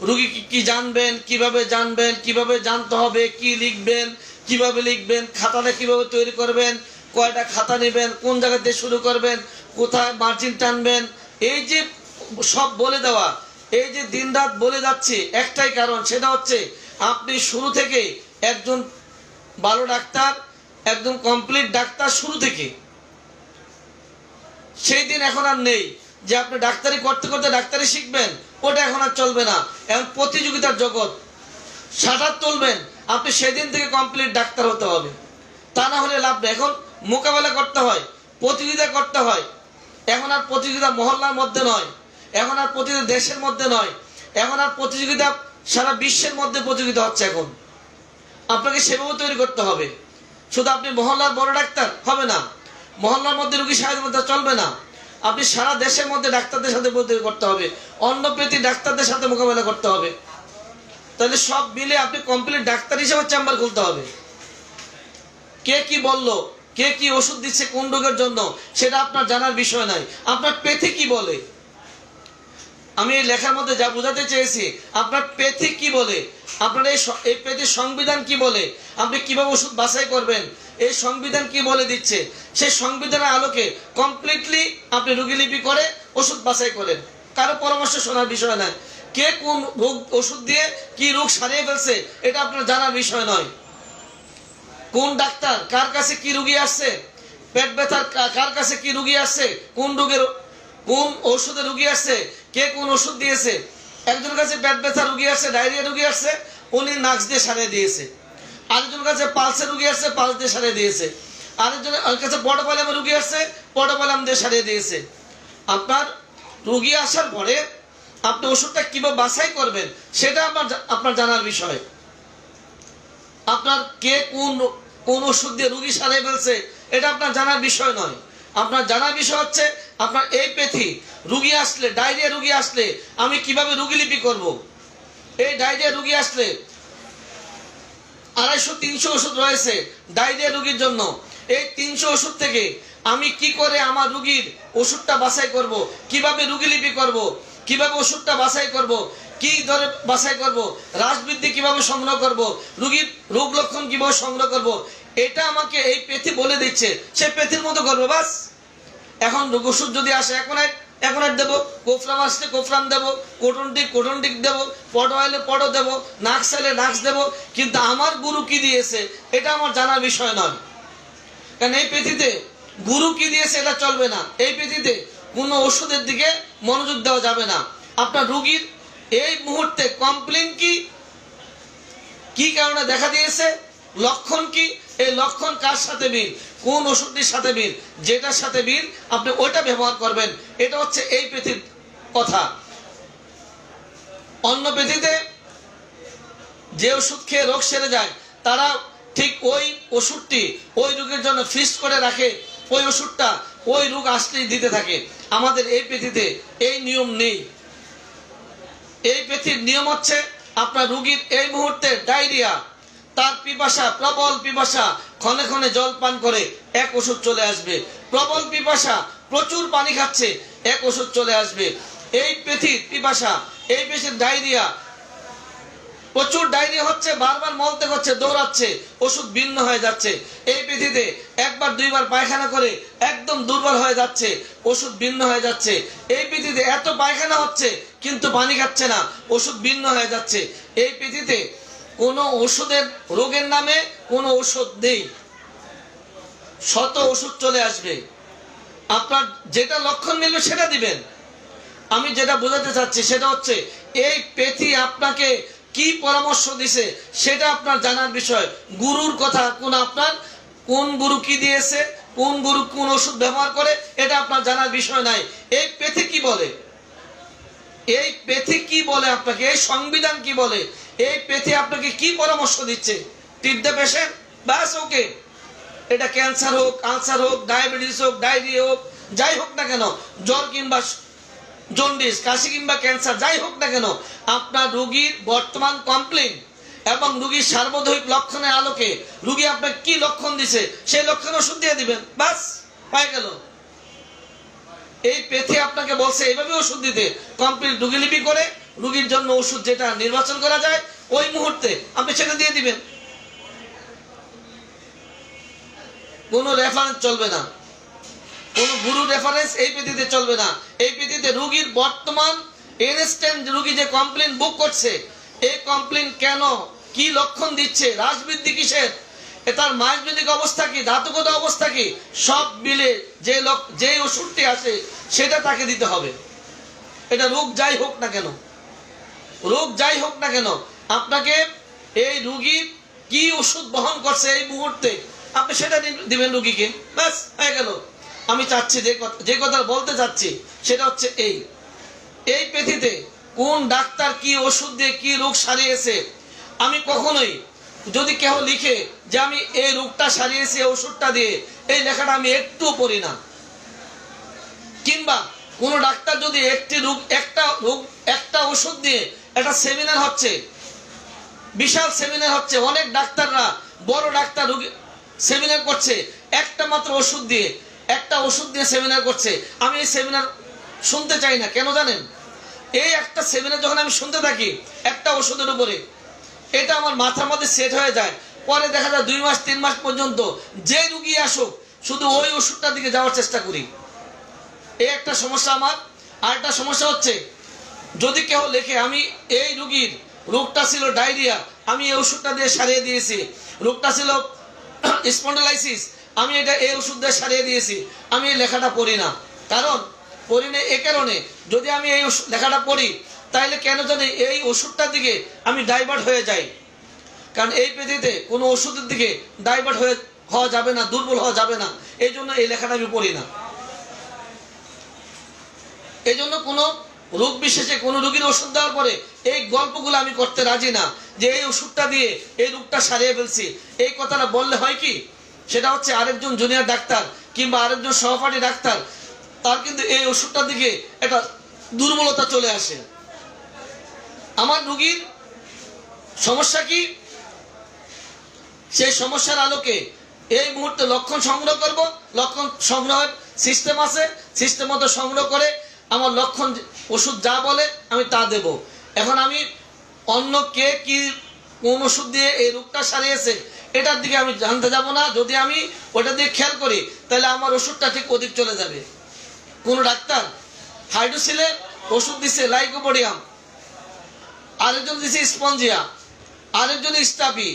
রোগী কি জানবেন, কিভাবে জানবেন, কিভাবে জানতে হবে, কি লিখবেন, কিভাবে লিখবেন, খাতাটা কিভাবে তৈরি করবেন, কয়টা খাতা নেবেন, কোন জায়গাতে শুরু করবেন, কোথায় মার্জিন টানবেন, এই যে সব বলে দেওয়া, এই যে দিনরাত বলে যাচ্ছে, একটাই কারণ, সেটা হচ্ছে আপনি শুরু থেকে একজন ভালো ডাক্তার, একজন কমপ্লিট ডাক্তার শুরু থেকে। সেই দিন এখন আর নেই যে আপনি ডাক্তারি করতে করতে ডাক্তারি শিখবেন, ওটা এখন আর চলবে না। এখন প্রতিযোগিতার জগৎ, শাটার তুলবেন, আপনি সেদিন থেকে কমপ্লিট ডাক্তার হতে হবে, তা না হলে লাভ নেই। এখন মোকাবেলা করতে হয়, প্রতিযোগিতা করতে হয়। এখন আর প্রতিযোগিতা মহল্লার মধ্যে নয়, এখন আর প্রতিযোগিতা দেশের মধ্যে নয়, এখন আর প্রতিযোগিতা সারা বিশ্বের মধ্যে প্রতিযোগিতা হচ্ছে। এখন আপনাকে সেভাবে তৈরি করতে হবে। শুধু আপনি মহল্লার বড় ডাক্তার হবে না, মহল্লার মধ্যে রোগী সাহায্য করতে চলবে না, আপনি সারা দেশের মধ্যে ডাক্তারদের সাথে প্রতিযোগিতা করতে হবে, অন্য পেথি ডাক্তারদের সাথে মোকাবেলা করতে হবে। তাহলে সব মিলে আপনি কমপ্লিট ডাক্তার হিসেবে চেম্বার খুলতে হবে। কে কি বললো, কে কি ওষুধ দিচ্ছে কোন রোগের জন্য, সেটা আপনার জানার বিষয় নাই। আপনার পেথি কি বলে, আমি এই লেখার মধ্যে যা বোঝাতে চেয়েছি, আপনার পেথি কি বলে, আপনার এই পেথির সংবিধান কি বলে, আপনি কিভাবে ওষুধ বাছাই করবেন, এই সংবিধান কি বলে দিচ্ছে, সেই সংবিধানের আলোকে কমপ্লিটলি আপনি রোগীলিপি করে ওষুধ বাছাই করেন। কারো পরামর্শ শোনার বিষয় নয়, কে কোন রোগ ওষুধ দিয়ে কি রোগ সারিয়ে ফেলছে এটা আপনার জানার বিষয় নয়। কোন ডাক্তার কার কাছে কি রোগী আসছে, পেট ব্যথার কার কাছে কি রোগী আসছে, কোন রোগের কোন ওষুধের রোগী আসছে, কে কোন ওষুধ দিয়েছে। একজন কাছে পেট ব্যথা রোগী আসছে, ডায়রিয়া রোগী আসছে, উনি নাক্স দিয়ে সারিয়ে দিয়েছে। আরেকজন কাছে পালসের রোগী আসছে, পালস দিয়ে সারিয়ে দিয়েছে। আরেকজনের কাছে পটোপালামের রোগী আসছে, পটোপালাম দিয়ে সারিয়ে দিয়েছে। আপনার রোগী আসার পরে আপনি ওষুধটা কিভাবে বাছাই করবেন সেটা আপনার জানার বিষয়। আপনার কে কোন ওষুধ দিয়ে রোগী সারিয়ে ফেলছে এটা আপনার জানার বিষয় নয়। আপনার জানার বিষয় হচ্ছে আপনার এই পেথি রোগী আসলে, ডায়রিয়া রোগী আসলে আমি কিভাবে রোগীলিপি করব, এই ডায়রিয়া রোগী আসলে 250-300 ওষুধ রয়েছে ডায়রিয়া রোগীর জন্য। এই 300 ওষুধ থেকে আমি কি করে আমার রোগীর ওষুধটা বাছাই করব, কিভাবে রোগীলিপি করব, কিভাবে ওষুধটা বাছাই করব, কি ধরে বাছাই করব, হ্রাসবৃদ্ধি কিভাবে সংগ্রহ করব, রোগীর রোগ লক্ষণ কিভাবে সংগ্রহ করব, এটা আমাকে এই পেথি বলে দিচ্ছে। সে পেথির মতো করবো বাস। এখন ওষুধ যদি আসে অ্যাকোনাইট দেবো, কোফরাম আসলে কোফরাম দেবো, কোটনটিক দেবো, পড অয়েলে পডও দেবো, নাক্স আইলে নাক্স দেবো। কিন্তু আমার গুরু কি দিয়েছে এটা আমার জানার বিষয় নয়। কারণ এই পৃথিবীতে গুরু কি দিয়েছে এটা চলবে না। এই পৃথিবীতে কোনো ওষুধের দিকে মনোযোগ দেওয়া যাবে না। আপনার রোগীর এই মুহূর্তে কমপ্লেন কি কারণে দেখা দিয়েছে, লক্ষণ কি, এই লক্ষণ কার সাথে মিল, কোন ওষুধটির সাথে মিল, যেটার সাথে মিল আপনি ওইটা ব্যবহার করবেন। এটা হচ্ছে এই পৃথিবীর কথা। অন্য পৃথিবীতে যে ওষুধ খেয়ে রোগ সেরে যায় তারা ঠিক ওই ওষুধটি ওই রোগের জন্য ফিক্সড করে রাখে, ওই ওষুধটা ওই রোগ আসলেই দিতে থাকে। আমাদের এই পৃথিবীতে এই নিয়ম নেই। এই পৃথিবীর নিয়ম হচ্ছে আপনার রোগীর এই মুহূর্তে ডায়রিয়া, তার পিপাসা, প্রবল পিপাসা, ক্ষণে ক্ষণে জল পান করে এক ওষুধ চলে আসবে। প্রবল পিপাসা, প্রচুর পানি খাচ্ছে, এক ওষুধ চলে আসবে। এই পেথির পিপাসা, এই পেশির ডায়রিয়া, প্রচুর ডায়রিয়া হচ্ছে, বারবার মলতে হচ্ছে, দৌড়াচ্ছে, ওষুধ ভিন্ন হয়ে যাচ্ছে। এই পেথিতে একবার দুইবার পায়খানা করে একদম দুর্বল হয়ে যাচ্ছে, ওষুধ ভিন্ন হয়ে যাচ্ছে। এই পেথিতে এত পায়খানা হচ্ছে কিন্তু পানি খাচ্ছে না, ওষুধ ভিন্ন হয়ে যাচ্ছে। এই পেথিতে কোনো ওষুধের রোগের নামে কোনো ওষুধ নেই, শত ওষুধ চলে আসবে। আপনার যেটা লক্ষণ মিলবে সেটা দিবেন। আমি যেটা বোঝাতে চাচ্ছি সেটা হচ্ছে এই পেথি আপনাকে কি পরামর্শ দিছে সেটা আপনার জানার বিষয়। গুরুর কথা আপনার কোন গুরু কি দিয়েছে, কোন গুরু কোন ওষুধ ব্যবহার করে এটা আপনার জানার বিষয় নাই। এই পেথি কি বলে, এই পেথি কি বলে আপনাকে, এই সংবিধান কি বলে, এই পেথি আপনাকে কি পরামর্শ দিচ্ছে, ট্রিট দ্য পেশেন্ট, ব্যাস ওকে। এটা ক্যান্সার হোক, আলসার হোক, ডায়াবেটিস হোক, ডায়রিয়া হোক, যাই হোক না কেন, জ্বর কিংবা জন্ডিস, কাশি কিংবা ক্যান্সার, যাই হোক না কেন, আপনার রোগীর বর্তমান কমপ্লেন এবং রোগীর সার্বজনীন লক্ষণের আলোকে রোগী আপনাকে কি লক্ষণ দিছে সেই লক্ষণ ওষুধ দিয়ে দিবেন, বাস হয়ে গেল। এই পেথি আপনাকে বলছে এইভাবে ওষুধ দিতে, কমপ্লিট রোগীলিপি করে রোগীর জন্য ওষুধ যেটা নির্বাচন করা যায় ওই মুহূর্তে আপনি সেটা দিয়ে দিবেন। কোনো রেফারেন্স চলবে না, কোনো গুরু রেফারেন্স এই পৃথিবীতে চলবে না। এই পৃথিবীতে রোগীর বর্তমান ইনস্ট্যান্ট রোগী যে কমপ্লেন বুক করছে, এই কমপ্লেন কেন, কি লক্ষণ দিচ্ছে, হ্রাসবৃদ্ধি কিসের, তার মাসবিদিক অবস্থা কি, ধাতুগত অবস্থা কি, সব মিলে যে ওষুধটি আসে সেটা তাকে দিতে হবে। এটা রোগ যাই হোক না কেন, রোগ যাই হোক না কেন, আপনাকে এই রোগীর কি ওষুধ বহন করছে এই মুহূর্তে আপনি সেটা দিবেন রোগীকে, ব্যাস হয়ে গেল। আমি চাচ্ছি যে কথা বলতে চাচ্ছি সেটা হচ্ছে এই পেথিতে কোন ডাক্তার কি ওষুধ দিয়ে কি রোগ সারিয়েছে, আমি কখনোই যদি কেউ লিখে যে আমি এই রোগটা সারিয়েছি ওষুধটা দিয়ে, এই লেখাটা আমি একটু পড়ি না। কিংবা কোন ডাক্তার যদি একটা ওষুধ দিয়ে একটা সেমিনার হচ্ছে, বিশাল সেমিনার হচ্ছে, অনেক ডাক্তাররা বড় ডাক্তার রোগী সেমিনার করছে একটা মাত্র ওষুধ দিয়ে, একটা ওষুধ দিয়ে সেমিনার করছে, আমি এই সেমিনার শুনতে চাই না। কেন জানেন, এই একটা সেমিনার যখন আমি শুনতে থাকি একটা ওষুধের উপরে, এটা আমার মাথার মধ্যে সেট হয়ে যায়। পরে দেখা যায় 2 মাস 3 মাস পর্যন্ত যে রুগী আসুক শুধু ওই ওষুধটার দিকে যাওয়ার চেষ্টা করি। এই একটা সমস্যা আমার। আর একটা সমস্যা হচ্ছে যদি কেউ লেখে আমি এই রুগীর রোগটা ছিল ডায়রিয়া, আমি এই ওষুধটা দিয়ে সারিয়ে দিয়েছি, রোগটা ছিল স্পন্ডালাইসিস, আমি এটা এই ওষুধ দিয়ে সারিয়ে দিয়েছি, আমি এই লেখাটা পড়ি না। কারণ পড়ি না এ কারণে, যদি আমি এই লেখাটা পড়ি তাইলে কেন জানি এই ওষুধটার দিকে আমি ডাইভার্ট হয়ে যাই। কারণ এই পৃথিবীতে কোনো ওষুধের দিকে ডাইভার্ট হওয়া যাবে না, দুর্বল হওয়া যাবে না, এই জন্য এই লেখাটা আমি পড়ি না। এই জন্য কোনো রোগ বিশেষে কোনো রোগীর ওষুধ দেওয়ার পরে এই গল্পগুলো আমি করতে রাজি না যে এই ওষুধটা দিয়ে এই রোগটা সারিয়ে ফেলছি। এই কথাটা বললে হয় কি, সেটা হচ্ছে আরেকজন জুনিয়র ডাক্তার কিংবা আরেকজন সহপাঠী ডাক্তার, তার কিন্তু এই ওষুধটার দিকে একটা দুর্বলতা চলে আসে। আমার রোগীর সমস্যা কি, সেই সমস্যার আলোকে এই মুহূর্তে লক্ষণ সংগ্রহ করব। লক্ষণ সংগ্রহের সিস্টেম আছে, সিস্টেম মতো সংগ্রহ করে আমার লক্ষণ ওষুধ যা বলে আমি তা দেব। এখন আমি অন্য কে কি কোন ওষুধ দিয়ে এই রোগটা সারিয়েছে এটার দিকে আমি জানতে যাব না। যদি আমি ওটা দিয়ে খেয়াল করি তাহলে আমার ওষুধটা ঠিক ওদিক চলে যাবে। কোন ডাক্তার হাইড্রোসিলে ওষুধ দিছে লাইকোপোডিয়াম, আরেকজন দিছে স্পঞ্জিয়া, আরেকজন স্টাপি,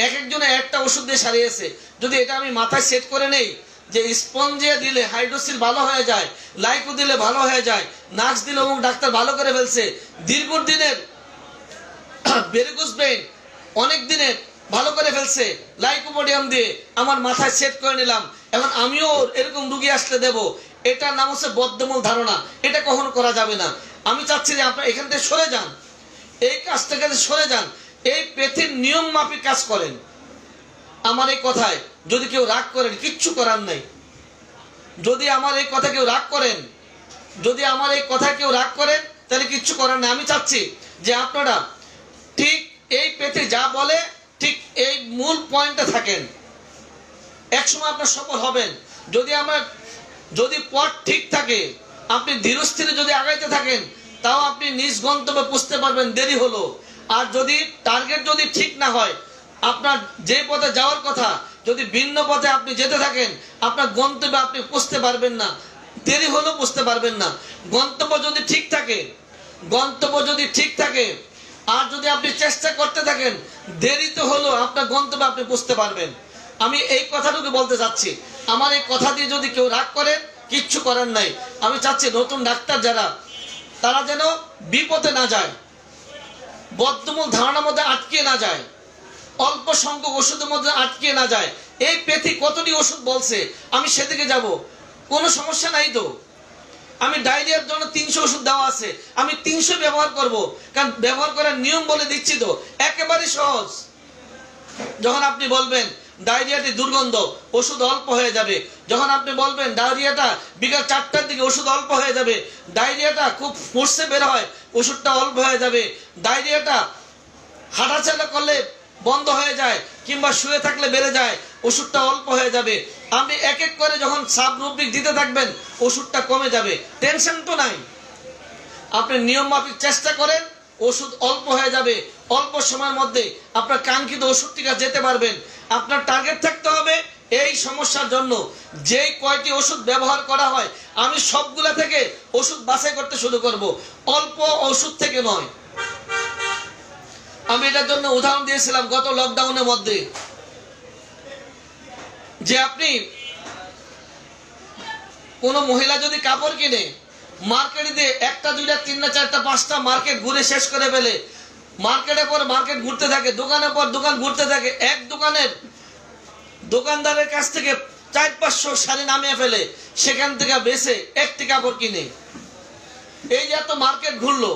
এক একজনে একটা ওষুধ দিয়ে সারিয়েছে। যদি এটা আমি মাথায় সেট করে নেই যে স্পঞ্জিয়া দিলে হাইড্রোসিল ভালো হয়ে যায়, লাইকো দিলে ভালো হয়ে যায়, নাক্স দিলে অমুক ডাক্তার ভালো করে ফেলছে, দীর্ঘদিনের ভেরিকোজ ভেইন অনেক দিনের ভালো করে ফেলছে লাইকোপোডিয়াম দিয়ে, আমার মাথায় সেট করে নিলাম। এখন আমিও এরকম রুগী আসলে দেব, এটার নাম হচ্ছে বদ্ধমূল ধারণা। এটা কখনো করা যাবে না। আমি চাচ্ছি যে আপনারা এখান থেকে সরে যান, এই কাজ থেকে সরে যান, এই পেথির নিয়ম মাফিক কাজ করেন। আমার এই কথায় যদি কেউ রাগ করেন কিচ্ছু করার নাই। যদি আমার এই কথা কেউ রাগ করেন, যদি আমার এই কথা কেউ রাগ করেন তাহলে কিচ্ছু করার নাই। আমি চাচ্ছি যে আপনারা ঠিক এই পেথি যা বলে ঠিক এই মূল পয়েন্টে থাকেন, একসময় আপনার সফল হবেন। যদি পথ ঠিক থাকে, আপনি ধীরস্থিরে যদি আগাইতে থাকেন তাও আপনি নিজ গন্তব্যে পৌঁছতে পারবেন, দেরি হলো। আর যদি টার্গেট যদি ঠিক না হয়, আপনার যে পথে যাওয়ার কথা যদি ভিন্ন পথে আপনি যেতে থাকেন, আপনার গন্তব্যে আপনি পৌঁছতে পারবেন না, দেরি হলেও পৌঁছতে পারবেন না। গন্তব্য যদি ঠিক থাকে, গন্তব্য যদি ঠিক থাকে আর যদি আপনি চেষ্টা করতে থাকেন, দেরি তো হলো আপনার গন্তব্যে আপনি পৌঁছতে পারবেন। আমি এই কথাটুকু বলতে চাচ্ছি। আমার এই কথা দিয়ে যদি কেউ রাগ করেন কিচ্ছু করার নাই। আমি চাচ্ছি নতুন ডাক্তার যারা, তারা যেন বিপদে না যায়, বদ্ধমূল ধারণার মধ্যে আটকে না যায়, অল্প সংখ্যক ওষুধের মধ্যে আটকে না যায়। এই পেথি কতটি ওষুধ বলছে আমি সেদিকে যাব, কোনো সমস্যা নাই তো। আমি ডায়রিয়ার জন্য 300 ওষুধ দেওয়া আছে, আমি 300 ব্যবহার করব, কারণ ব্যবহার করার নিয়ম বলে দিচ্ছি তো, একেবারে সহজ। যখন আপনি বলবেন ডায়রিয়াটি দুর্গন্ধ, ওষুধ অল্প হয়ে যাবে। যখন আপনি বলবেন ডায়রিয়াটা বিকাল 4টার দিকে, ওষুধ অল্প হয়ে যাবে। ডায়রিয়াটা খুব ফোর্সে বের হয়, ওষুধটা অল্প হয়ে যাবে। ডায়রিয়াটা হাঁটাচলা করলে বন্ধ হয়ে যায় কিংবা শুয়ে থাকলে বেড়ে যায়, ওষুধটা অল্প হয়ে যাবে। আপনি এক এক করে যখন সাবরুব্রিক দিতে থাকবেন ওষুধটা কমে যাবে, টেনশন তো নাই। আপনি নিয়ম মাফিক চেষ্টা করেন, ওষুধ অল্প হয়ে যাবে। অল্প সময়ের মধ্যে আপনার কাঙ্ক্ষিত ওষুধটিকা যেতে পারবেন। আপনার টার্গেট থাকতে হবে এই সমস্যার জন্য যেই কয়টি ওষুধ ব্যবহার করা হয় আমি সবগুলা থেকে ওষুধ বাছাই করতে শুরু করব, অল্প ওষুধ থেকে নয়। আমি এটার জন্য উদাহরণ দিয়েছিলাম গত লকডাউনের মধ্যে, যে আপনি কোন মহিলা যদি কাপড় কিনে মার্কেটে দিয়ে 1টা 2টা 3টা 4টা 5টা মার্কেট ঘুরে শেষ করে ফেলে, মার্কেটের পর মার্কেট ঘুরতে থাকে, দোকানের পর দোকান ঘুরতে থাকে, এক দোকানের দোকানদারের কাছ থেকে 400-500 শাড়ি নামিয়ে ফেলে, সেখান থেকে বেছে একটি কাপড় কিনে। এই যে এত মার্কেট ঘুরলো,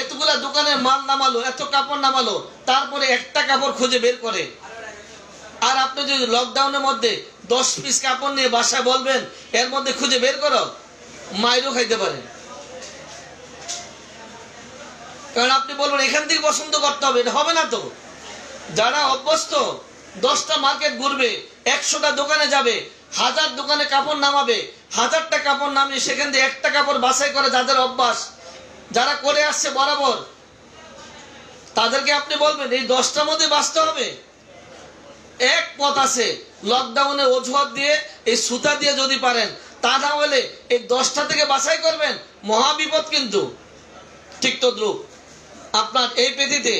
এতগুলা দোকানের মাল নামালো, এত কাপড় নামালো, তারপরে একটা কাপড় খুঁজে বের করে। আর আপনি যদি লকডাউনের মধ্যে 10 পিস কাপড় নিয়ে বাসায় বলবেন এর মধ্যে খুঁজে বের করো, মাইরও খাইতে পারেন। কারণ আপনি বলবেন এখান থেকে পছন্দ করতে হবে, এটা হবে না তো। যারা অভ্যস্ত 10টা মার্কেট ঘুরবে, 100টা দোকানে যাবে, 1000 দোকানে কাপড় নামাবে, 1000টা কাপড় নামিয়ে সেখান থেকে একটা কাপড় বাছাই করে, যাদের অভ্যাস, যারা করে আসছে বরাবর, তাদেরকে আপনি বলবেন এই 10টার মধ্যে বাঁচতে হবে। এক পথ আছে, লকডাউনে অজুহাত দিয়ে এই সুতা দিয়ে যদি পারেন, তা না হলে এই 10টা থেকে বাছাই করবেন, মহাবিপদ কিন্তু। ঠিক তদ্রুপ আপনার এই পেথিতে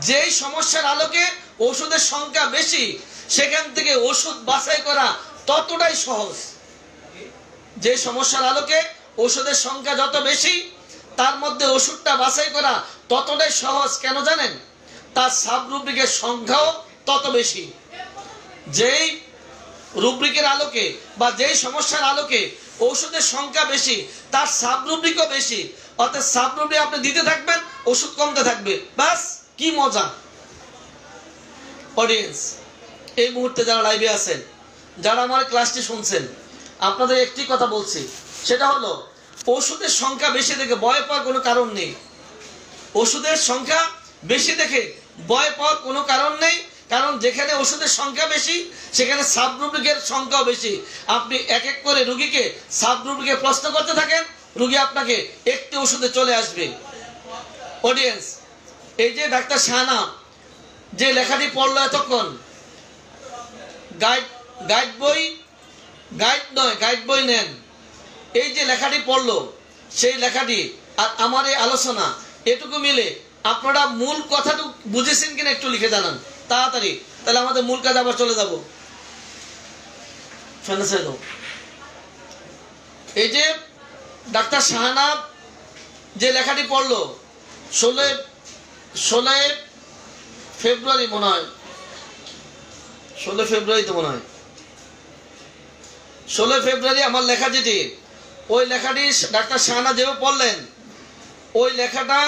যেই সমস্যার আলোকে ওষুধের সংখ্যা বেশি, সেখান থেকে ওষুধ বাছাই করা ততটাই সহজ। যে সমস্যার আলোকে ওষুধের সংখ্যা যত বেশি, তার মধ্যে ওষুধটা বাছাই করা ততটাই সহজ। কেন জানেন? তার সাবরুব্রিকের সংখ্যাও তত বেশি। যেই রুব্রিকের আলোকে বা যেই সমস্যার আলোকে ওষুধের সংখ্যা বেশি, তার সাবরুব্রিকও বেশি। অর্থাৎ সাবরুব্রিক আপনি দিতে থাকবেন, ওষুধ কমতে থাকবে। বাস কি মজা! অডিয়েন্স, এই মুহূর্তে যারা লাইভে আছেন, যারা আমার ক্লাসটি শুনছেন, আপনাদের একটি কথা বলছি, সেটা হলো ওষুধের সংখ্যা বেশি দেখে ভয় পাওয়ার কোনো কারণ নেই। ওষুধের সংখ্যা বেশি দেখে ভয় পাওয়ার কোনো কারণ নেই। কারণ যেখানে ওষুধের সংখ্যা বেশি সেখানে সাবরুব্রিকের সংখ্যাও বেশি। আপনি এক এক করে রুগীকে সাবরুব্রিকে প্রশ্ন করতে থাকেন, রুগী আপনাকে একটি ওষুধে চলে আসবে। অডিয়েন্স, এই যে ডাক্তার শাহানা যে লেখাটি পড়লো এতক্ষণ, গাইড বই নেন, এই যে লেখাটি পড়লো সেই লেখাটি আর আমার এই আলোচনা এটুকু মিলে আপনারা মূল কথাটুকু বুঝেছেন কিনা একটু লিখে জানান তাড়াতাড়ি, তাহলে আমাদের মূল কাজ আবার চলে যাব। এই যে ডাক্তার শাহানা যে লেখাটি পড়লো 16 ফেব্রুয়ারি মনে হয়, 16 ফেব্রুয়ারি তো মনে হয়, 16 ফেব্রুয়ারি আমার লেখা যেটি, ওই লেখাটি ডাক্তার শাহানা যেভাবে পড়লেন ওই লেখাটা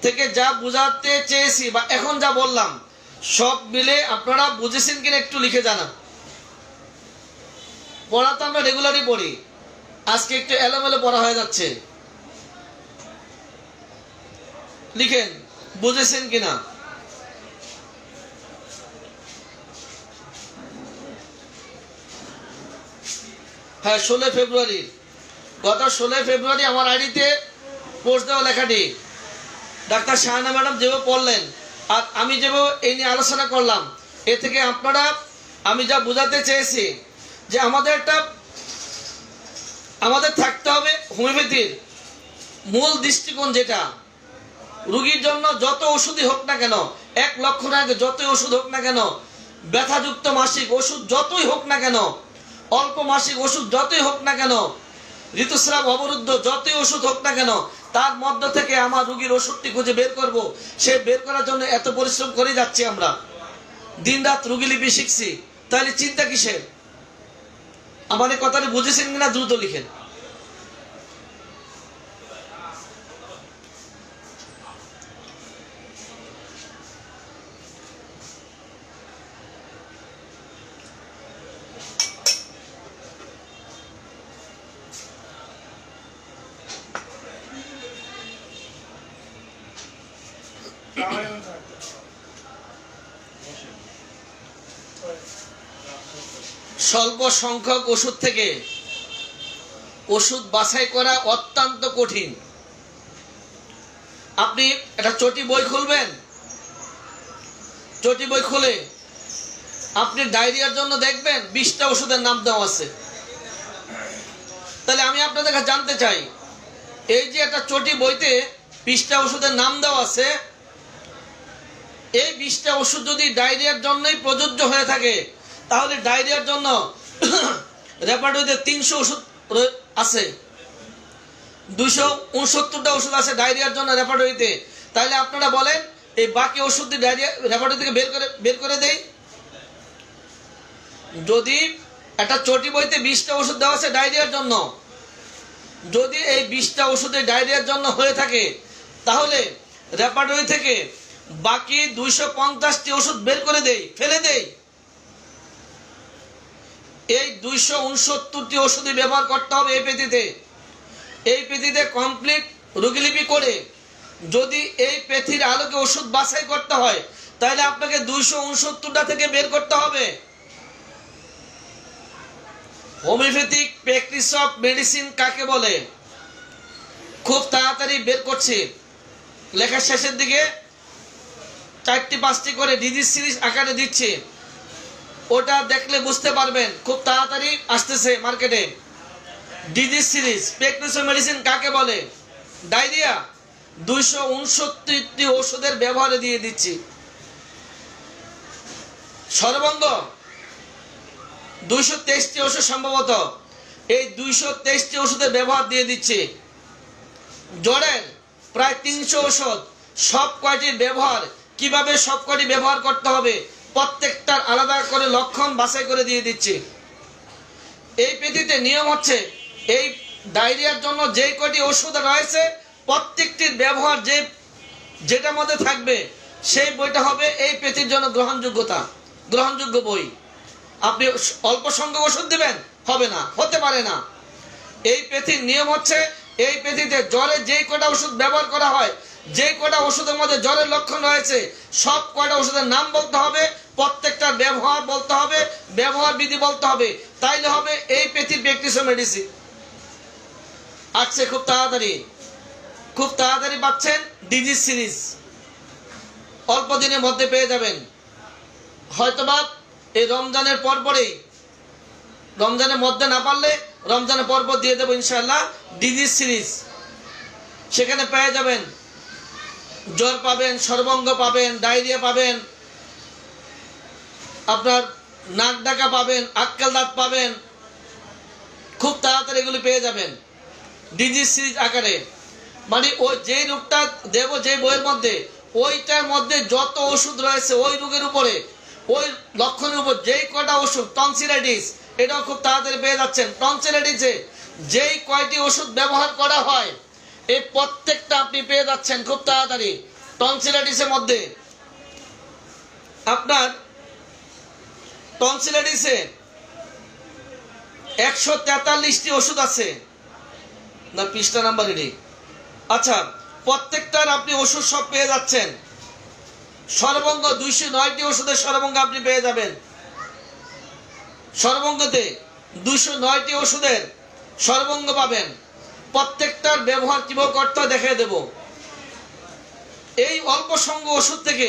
থেকে যা বুঝাতে চেয়েছি বা এখন যা বললাম সব মিলে আপনারা বুঝেছেন কিনা একটু লিখে জানান। পড়া তো আমরা রেগুলারই পড়ি, আজকে একটু এলোমেলো পড়া হয়ে যাচ্ছে। লিখেন বুঝেছেন কিনা। হ্যাঁ, 16 ফেব্রুয়ারি, গত 16 ফেব্রুয়ারি আমার আইডিতে পোস্ট দেওয়া লেখাটি ডাক্তার শাহানা ম্যাডাম যেভাবে পড়লেন আর আমি যেভাবে এই নিয়ে আলোচনা করলাম, এ থেকে আপনারা আমি যা বোঝাতে চেয়েছি যে আমাদের থাকতে হবে হোমিওপ্যাথির মূল দৃষ্টিকোণ, যেটা রুগীর জন্য যত ওষুধই হোক না কেন, 1 লক্ষ টাকা যতই ওষুধ হোক না কেন, ব্যথাযুক্ত মাসিক ওষুধ যতই হোক না কেন, অল্প মাসিক ওষুধ যতই হোক না কেন, ঋতুস্রাব অবরুদ্ধ যতই ওষুধ হোক না কেন, তার মধ্য থেকে আমার রুগীর ওষুধটি খুঁজে বের করব। সে বের করার জন্য এত পরিশ্রম করে যাচ্ছি আমরা, দিনরাত রুগী লিপি শিখছি, তাহলে চিন্তা কিসের? আমার এই কথাটি বুঝেছেন কিনা দ্রুত লিখেন। স্বল্প সংখ্যক ওষুধ থেকে ওষুধ বাছাই করা অত্যন্ত কঠিন। আপনি একটা চটি বই খুলবেন, চটি বই খুলে আপনি ডায়রিয়ার জন্য দেখবেন 20টা ওষুধের নাম দেওয়া আছে। তাহলে আমি আপনাদের কাছে জানতে চাই, এই যে একটা চটি বইতে 20টা ওষুধের নাম দেওয়া আছে, এই 20টা ওষুধ যদি ডায়রিয়ার জন্যই প্রযোজ্য হয়ে থাকে, তাহলে ডায়রিয়ার জন্য রেপার্টরিতে 300 ওষুধ আছে, 269টা ওষুধ আছে ডায়রিয়ার জন্য রেপার্টরিতে। তাহলে আপনারা বলেন এই বাকি ওষুধটি ডায়রিয়া রেপার্টরি থেকে বের করে দেই। যদি একটা চটি বইতে 20টা ওষুধ দেওয়া আছে ডায়রিয়ার জন্য, যদি এই 20টা ওষুধে ডায়রিয়ার জন্য হয়ে থাকে, তাহলে রেপার্টরি থেকে বাকি 250টি ওষুধ বের করে দেই, ফেলে দেই। এই 269টি ওষুধই ব্যবহার করতে হবে এই পেথিতে। এই পেথিতে কমপ্লিট রোগীলিপি করে যদি এই পেথির আলোকে ওষুধ বাছাই করতে হয়, তাহলে আপনাকে 269টা থেকে বের করতে হবে। হোমিওপ্যাথিক প্র্যাকটিস অফ মেডিসিন কাকে বলে? খুব তাড়াতাড়ি বের করছি, লেখার শেষের দিকে 4টি 5টি করে ডিজিজ সিরিজ আকারে দিচ্ছি, ওটা দেখলে বুঝতে পারবেন। খুব তাড়াতাড়ি আসতেছে মার্কেটে disease series. Practice of medicine কাকে বলে? ডায়রিয়া 269টি ওষুধের ব্যবহারে দিয়ে দিচ্ছি। সর্বঙ্গ 223টি ওষুধ, সম্ভবত এই 223টি ওষুধের ব্যবহার দিয়ে দিচ্ছি। জ্বরের প্রায় 300 ওষুধ, সব কয়টির ব্যবহার, কিভাবে সব কয়টি ব্যবহার করতে হবে, প্রত্যেকটার আলাদা করে লক্ষণ বাছাই করে দিয়ে দিচ্ছি। এই পেথিতে নিয়ম হচ্ছে, এই ডায়রিয়ার জন্য যে কয়টি ওষুধ রয়েছে প্রত্যেকটির ব্যবহার যেটার মধ্যে থাকবে সেই বইটা হবে এই পেথির জন্য গ্রহণযোগ্য বই। আপনি অল্প সংখ্যক ওষুধ দিবেন, হবে না, হতে পারে না। এই পেথির নিয়ম হচ্ছে, এই পেথিতে জ্বরে যেই কটা ওষুধ ব্যবহার করা হয় যে কয়টা ওষুধের মধ্যে জ্বরের লক্ষণ রয়েছে সব কয়টা ওষুধের নাম বলতে হবে, প্রত্যেকটার ব্যবহার বলতে হবে, ব্যবহার বিধি বলতে হবে, তাইলে হবে এই পেথির প্র্যাকটিসও মেডিসিন। আচ্ছা, খুব তাড়াতাড়ি পাচ্ছেন ডিজিজ সিরিজ, অল্প দিনের মধ্যে পেয়ে যাবেন। হয়তোবা এই রমজানের পরপরেই, রমজানের মধ্যে না পারলে রমজানের পরপর দিয়ে দেবো ইনশাআল্লাহ ডিজিজ সিরিজ। সেখানে পেয়ে যাবেন জ্বর পাবেন, সর্বঙ্গ পাবেন, ডায়রিয়া পাবেন, আপনার নাক ডাকা পাবেন, আক্কেল দাঁত পাবেন, খুব তাড়াতাড়ি এগুলি পেয়ে যাবেন ডিজিজ সিরিজ আকারে। মানে ওই যে রোগটা দেব যে বইয়ের মধ্যে, ওইটার মধ্যে যত ওষুধ রয়েছে ওই রোগের উপরে, ওই লক্ষণের উপর যেই কয়টা ওষুধ, টনসিলাইটিস এটাও খুব তাড়াতাড়ি পেয়ে যাচ্ছেন। টনসিলাইটিসে যেই কয়টি ওষুধ ব্যবহার করা হয় এই প্রত্যেকটা আপনি পেয়ে যাচ্ছেন খুব তাড়াতাড়ি। টনসিলাইটিসের মধ্যে আপনার টনসিলাইটিসে 143টি ওষুধ আছে না, পৃষ্ঠা নাম্বার এটি। আচ্ছা, প্রত্যেকটার আপনি ওষুধ সব পেয়ে যাচ্ছেন। সর্বঙ্গ 209টি ওষুধের সর্বঙ্গ আপনি পেয়ে যাবেন। সর্বঙ্গতে 209টি ওষুধের সর্বঙ্গ পাবেন। প্রত্যেকটার ব্যবহার কিভাবে করতে হয় দেখিয়ে দেব। এই অল্প সংখ্যক ওষুধ থেকে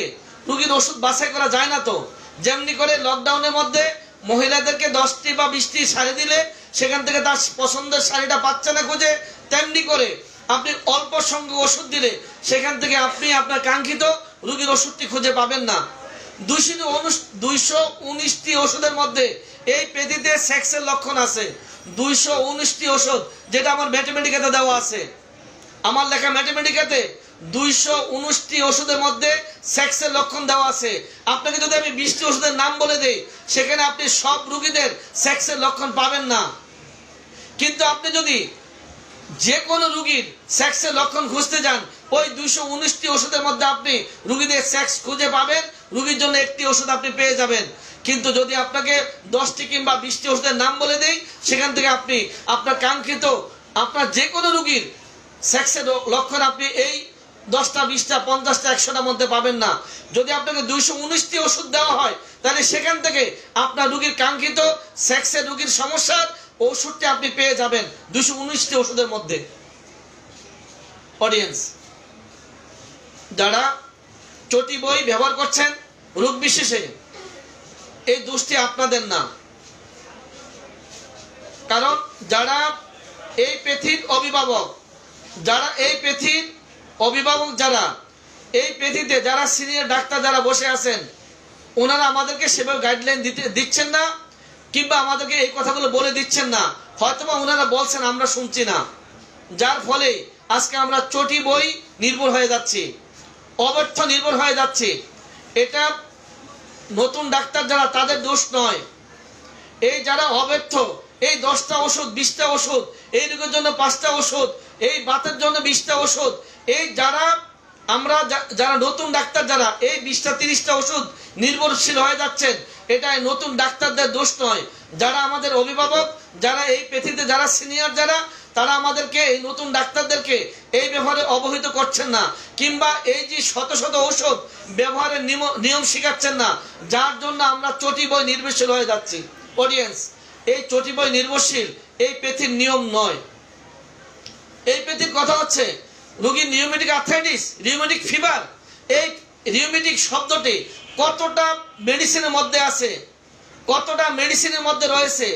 রোগীর ওষুধ বাছাই করা যায় না তো। যেমনি করে লকডাউনের মধ্যে মহিলাদেরকে 10টি বা 20টি শাড়ি দিলে সেখান থেকে তার পছন্দের শাড়িটা পাচ্ছে না খুঁজে, তেমনি করে আপনি অল্প সংখ্যক ওষুধ দিলে সেখান থেকে আপনি আপনার কাঙ্ক্ষিত রোগীর ওষুধটি খুঁজে পাবেন না। 219টি ওষুধের মধ্যে এই পেথিতে সেক্সের লক্ষণ আছে। 219টি ওষুধ, যেটা আমার ম্যাথমেটিকাতে দেওয়া আছে, আমার লেখা ম্যাথমেটিকাতে 219টি ওষুধের মধ্যে সেক্সের লক্ষণ দেওয়া আছে। আপনাকে যদি আমি 20টি ওষুধের নাম বলে দেই সেখানে আপনি সব রোগীদের সেক্সের লক্ষণ পাবেন না। কিন্তু আপনি যদি যে কোনো রোগীর সেক্সের লক্ষণ খুঁজতে যান ওই 219টি ওষুধের মধ্যে আপনি রোগীদের সেক্স খুঁজে পাবেন, রোগীর জন্য একটি ওষুধ আপনি পেয়ে যাবেন। কিন্তু যদি আপনাকে 10টি কিংবা 20টি ওষুধের নাম বলে দেই সেখান থেকে আপনি আপনার কাঙ্ক্ষিত আপনার যে কোনো রোগীর সেক্সের লক্ষণ আপনি এই 10টা 20টা 50টা 100টার মধ্যে পাবেন না। যদি আপনাকে 219টি ওষুধ দেওয়া হয় তাহলে সেখান থেকে আপনার রোগীর কাঙ্ক্ষিত সেক্সের রোগীর সমস্যার ওষুধটি আপনি পেয়ে যাবেন 219টি ওষুধের মধ্যে। অডিয়েন্স, যারা চটি বই ব্যবহার করছেন রোগ বিশেষে, এই দোষটি আপনাদের না। কারণ যারা এই পেথির অভিভাবক, যারা এই পেথির অভিভাবক, যারা এই পেথিতে যারা সিনিয়র ডাক্তার যারা বসে আছেন, ওনারা আমাদেরকে সেভাবে গাইডলাইন দিচ্ছেন না, কিংবা আমাদেরকে এই কথাগুলো বলে দিচ্ছেন না। হয়তোবা ওনারা বলছেন আমরা শুনছি না, যার ফলে আজকে আমরা চটি বই নির্ভর হয়ে যাচ্ছি, অব্যর্থ নির্ভর হয়ে যাচ্ছি। এটা নতুন ডাক্তার যারা তাদের দোষ নয়। এই যারা অব্যর্থ, এই 10টা ওষুধ 20টা ওষুধ, এই রোগের জন্য 5টা ওষুধ, এই বাতের জন্য 20টা ওষুধ, এই যারা আমরা যারা নতুন ডাক্তার যারা এই 20টা 30টা ওষুধ নির্ভরশীল হয়ে যাচ্ছেন, এটা নতুন ডাক্তারদের দোষ নয়। যারা আমাদের অভিভাবক, যারা এই পেথিতে যারা সিনিয়র যারা, তারা আমাদেরকে এই নতুন ডাক্তারদেরকে এই ব্যবহারে অবহিত করছেন না, কিংবা এই যে শত শত ঔষধ ব্যবহারের নিয়ম শিখাচ্ছেন না, যার জন্য আমরা চটি বই নির্ভরশীল হয়ে যাচ্ছি। অডিয়েন্স, এই চটি বই নির্ভরশীল এই পেথির নিয়ম নয়। এই পেথির কথা হচ্ছে রোগীর রিউমেটিক আর্থ্রাইটিস, রিউমেটিক ফিভার। এই রিউমেটিক শব্দটি কতটা মেডিসিনের মধ্যে আছে, কতটা মেডিসিনের মধ্যে রয়েছে,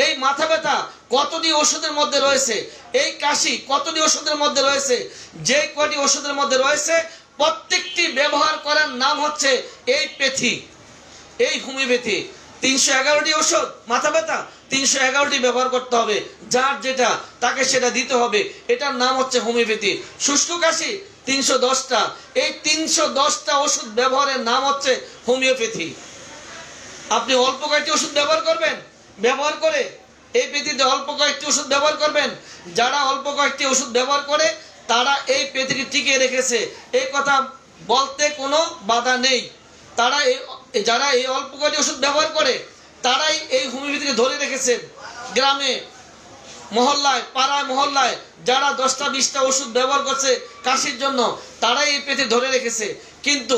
এই মাথা ব্যথা কতটি ওষুধের মধ্যে রয়েছে, এই কাশি কতটি ওষুধের মধ্যে রয়েছে, যে কয়টি ওষুধের মধ্যে রয়েছে প্রত্যেকটি ব্যবহার করার নাম হচ্ছে এই পেথি, এই হোমিওপ্যাথি। 311টি ওষুধ মাথা ব্যথা, 311টি ব্যবহার করতে হবে, যার যেটা তাকে সেটা দিতে হবে, এটার নাম হচ্ছে হোমিওপ্যাথি। শুষ্ক কাশি 310টা, এই 310টা ওষুধ ব্যবহারের নাম হচ্ছে হোমিওপ্যাথি। আপনি অল্প কয়েকটি ওষুধ ব্যবহার করবেন, ব্যবহার করে এই পেথিতে অল্প কয়েকটি ওষুধ ব্যবহার করবেন। যারা অল্প কয়েকটি ওষুধ ব্যবহার করে তারা এই পেথিকে টিকিয়ে রেখেছে, এই কথা বলতে কোনো বাধা নেই। তারা যারা এই অল্প কয়েকটি ওষুধ ব্যবহার করে তারাই এই হোমিওপ্যাথিকে ধরে রেখেছে। গ্রামে মহল্লায় পাড়ায় মহল্লায় যারা 10টা 20টা ওষুধ ব্যবহার করছে কাশির জন্য, তারাই এই পেথি ধরে রেখেছে। কিন্তু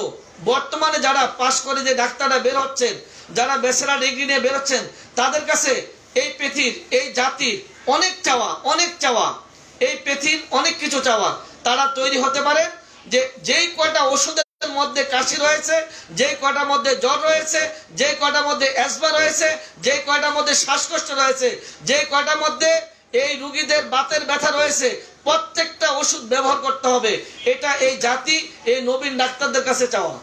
বর্তমানে যারা পাশ করে যে ডাক্তাররা বের হচ্ছেন, যারা ব্যাচেলর ডিগ্রি নিয়ে বের হচ্ছেন, তাদের কাছে এই পেথির, এই জাতির অনেক চাওয়া, এই পেথির অনেক কিছু চাওয়া। তারা তৈরি হতে পারে যে যেই কয়টা ওষুধের মধ্যে কাশি রয়েছে, যেই কয়টার মধ্যে জ্বর রয়েছে, যেই কয়টার মধ্যে অ্যাজমা রয়েছে, যেই কয়টার মধ্যে শ্বাসকষ্ট রয়েছে, যেই কয়টার মধ্যে এই রোগীদের বাতের ব্যথা রয়েছে, প্রত্যেকটা ওষুধ ব্যবহার করতে হবে। এটা এই জাতি, এই নবীন ডাক্তারদের কাছে চাওয়া।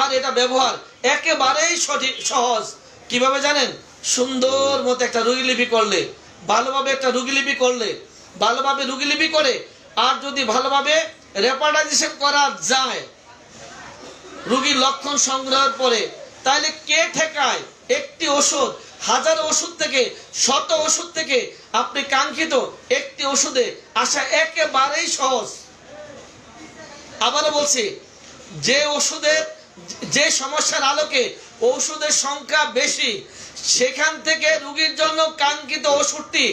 আর এটা ব্যবহার একেবারেই সহজ। কিভাবে জানেন? সুন্দর মতো একটা রোগীলিপি করলে, ভালোভাবে একটা রোগীলিপি করলে, ভালোভাবে রোগীলিপি করে, আর যদি ভালোভাবে রেপার্টাইজেশন করা যায় রোগীর লক্ষণ সংগ্রহের পরে, তাহলে কে ঠেকায় একটি ওষুধ হাজার ওষুধ থেকে, শত ওষুধ থেকে আপনি কাঙ্ক্ষিত একটি ওষুধে আসা একেবারেই সহজ। আবারও বলছি, যে ওষুধের, যে সমস্যার আলোকে ওষুধের সংখ্যা বেশি, সেখান থেকে রোগীর জন্য কাঙ্ক্ষিত ওষুধটি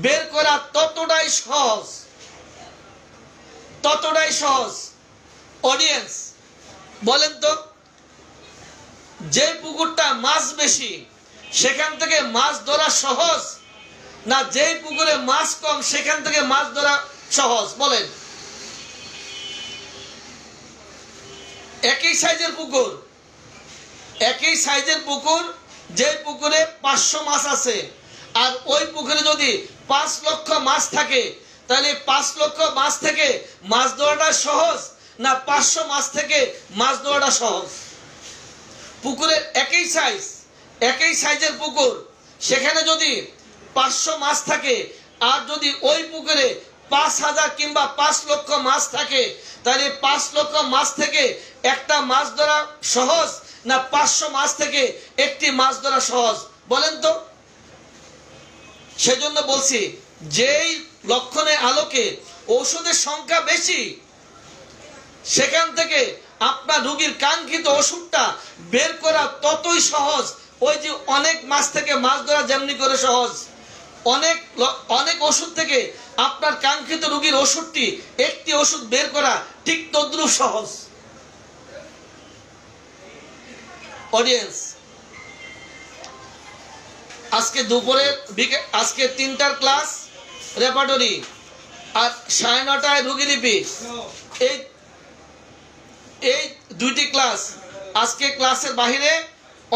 বের করা ততটাই সহজ। অডিয়েন্স বলেন তো, যে পুকুরটা মাছ বেশি সেখান থেকে মাছ ধরা সহজ, না যেই পুকুরে মাছ কম সেখান থেকে মাছ ধরা সহজ? বলেন। একই সাইজের পুকুর, যে পুকুরে 500 মাছ আছে, আর ওই পুকুরে যদি 5 লক্ষ মাছ থাকে, তাহলে 5 লক্ষ মাছ থেকে মাছ ধরাটা সহজ, না 500 মাছ থেকে মাছ ধরাটা সহজ? পুকুরের একই সাইজের পুকুর, সেখানে যদি 500 মাছ থাকে, আর যদি ওই পুকুরে 5000 কিংবা 5 লক্ষ মাছ থাকে, তাহলে 5 লক্ষ মাছ থেকে একটা মাছ ধরা সহজ, না 500 মাছ থেকে একটি মাছ ধরা সহজ? বলেন তো। সেজন্য বলছি, যেই লক্ষণের আলোকে ওষুধের সংখ্যা বেশি, সেখান থেকে আপনার রোগীর কাঙ্ক্ষিত ওষুধটা বের করা ততই সহজ। ওই যে অনেক মাছ থেকে মাছ ধরা যেমনি করে সহজ, অনেক ওষুধ থেকে আপনার কাঙ্ক্ষিত রোগীর ওষুধটি, একটি ওষুধ বের করা ঠিক তদ্রুপ সহজ। অডিয়েন্স, আজকে দুপুরের আজকে 3টার ক্লাস রেপার্টরি, আর 9:30টায় রোগীলিপি, এই 2টি ক্লাস। আজকে ক্লাসের বাহিরে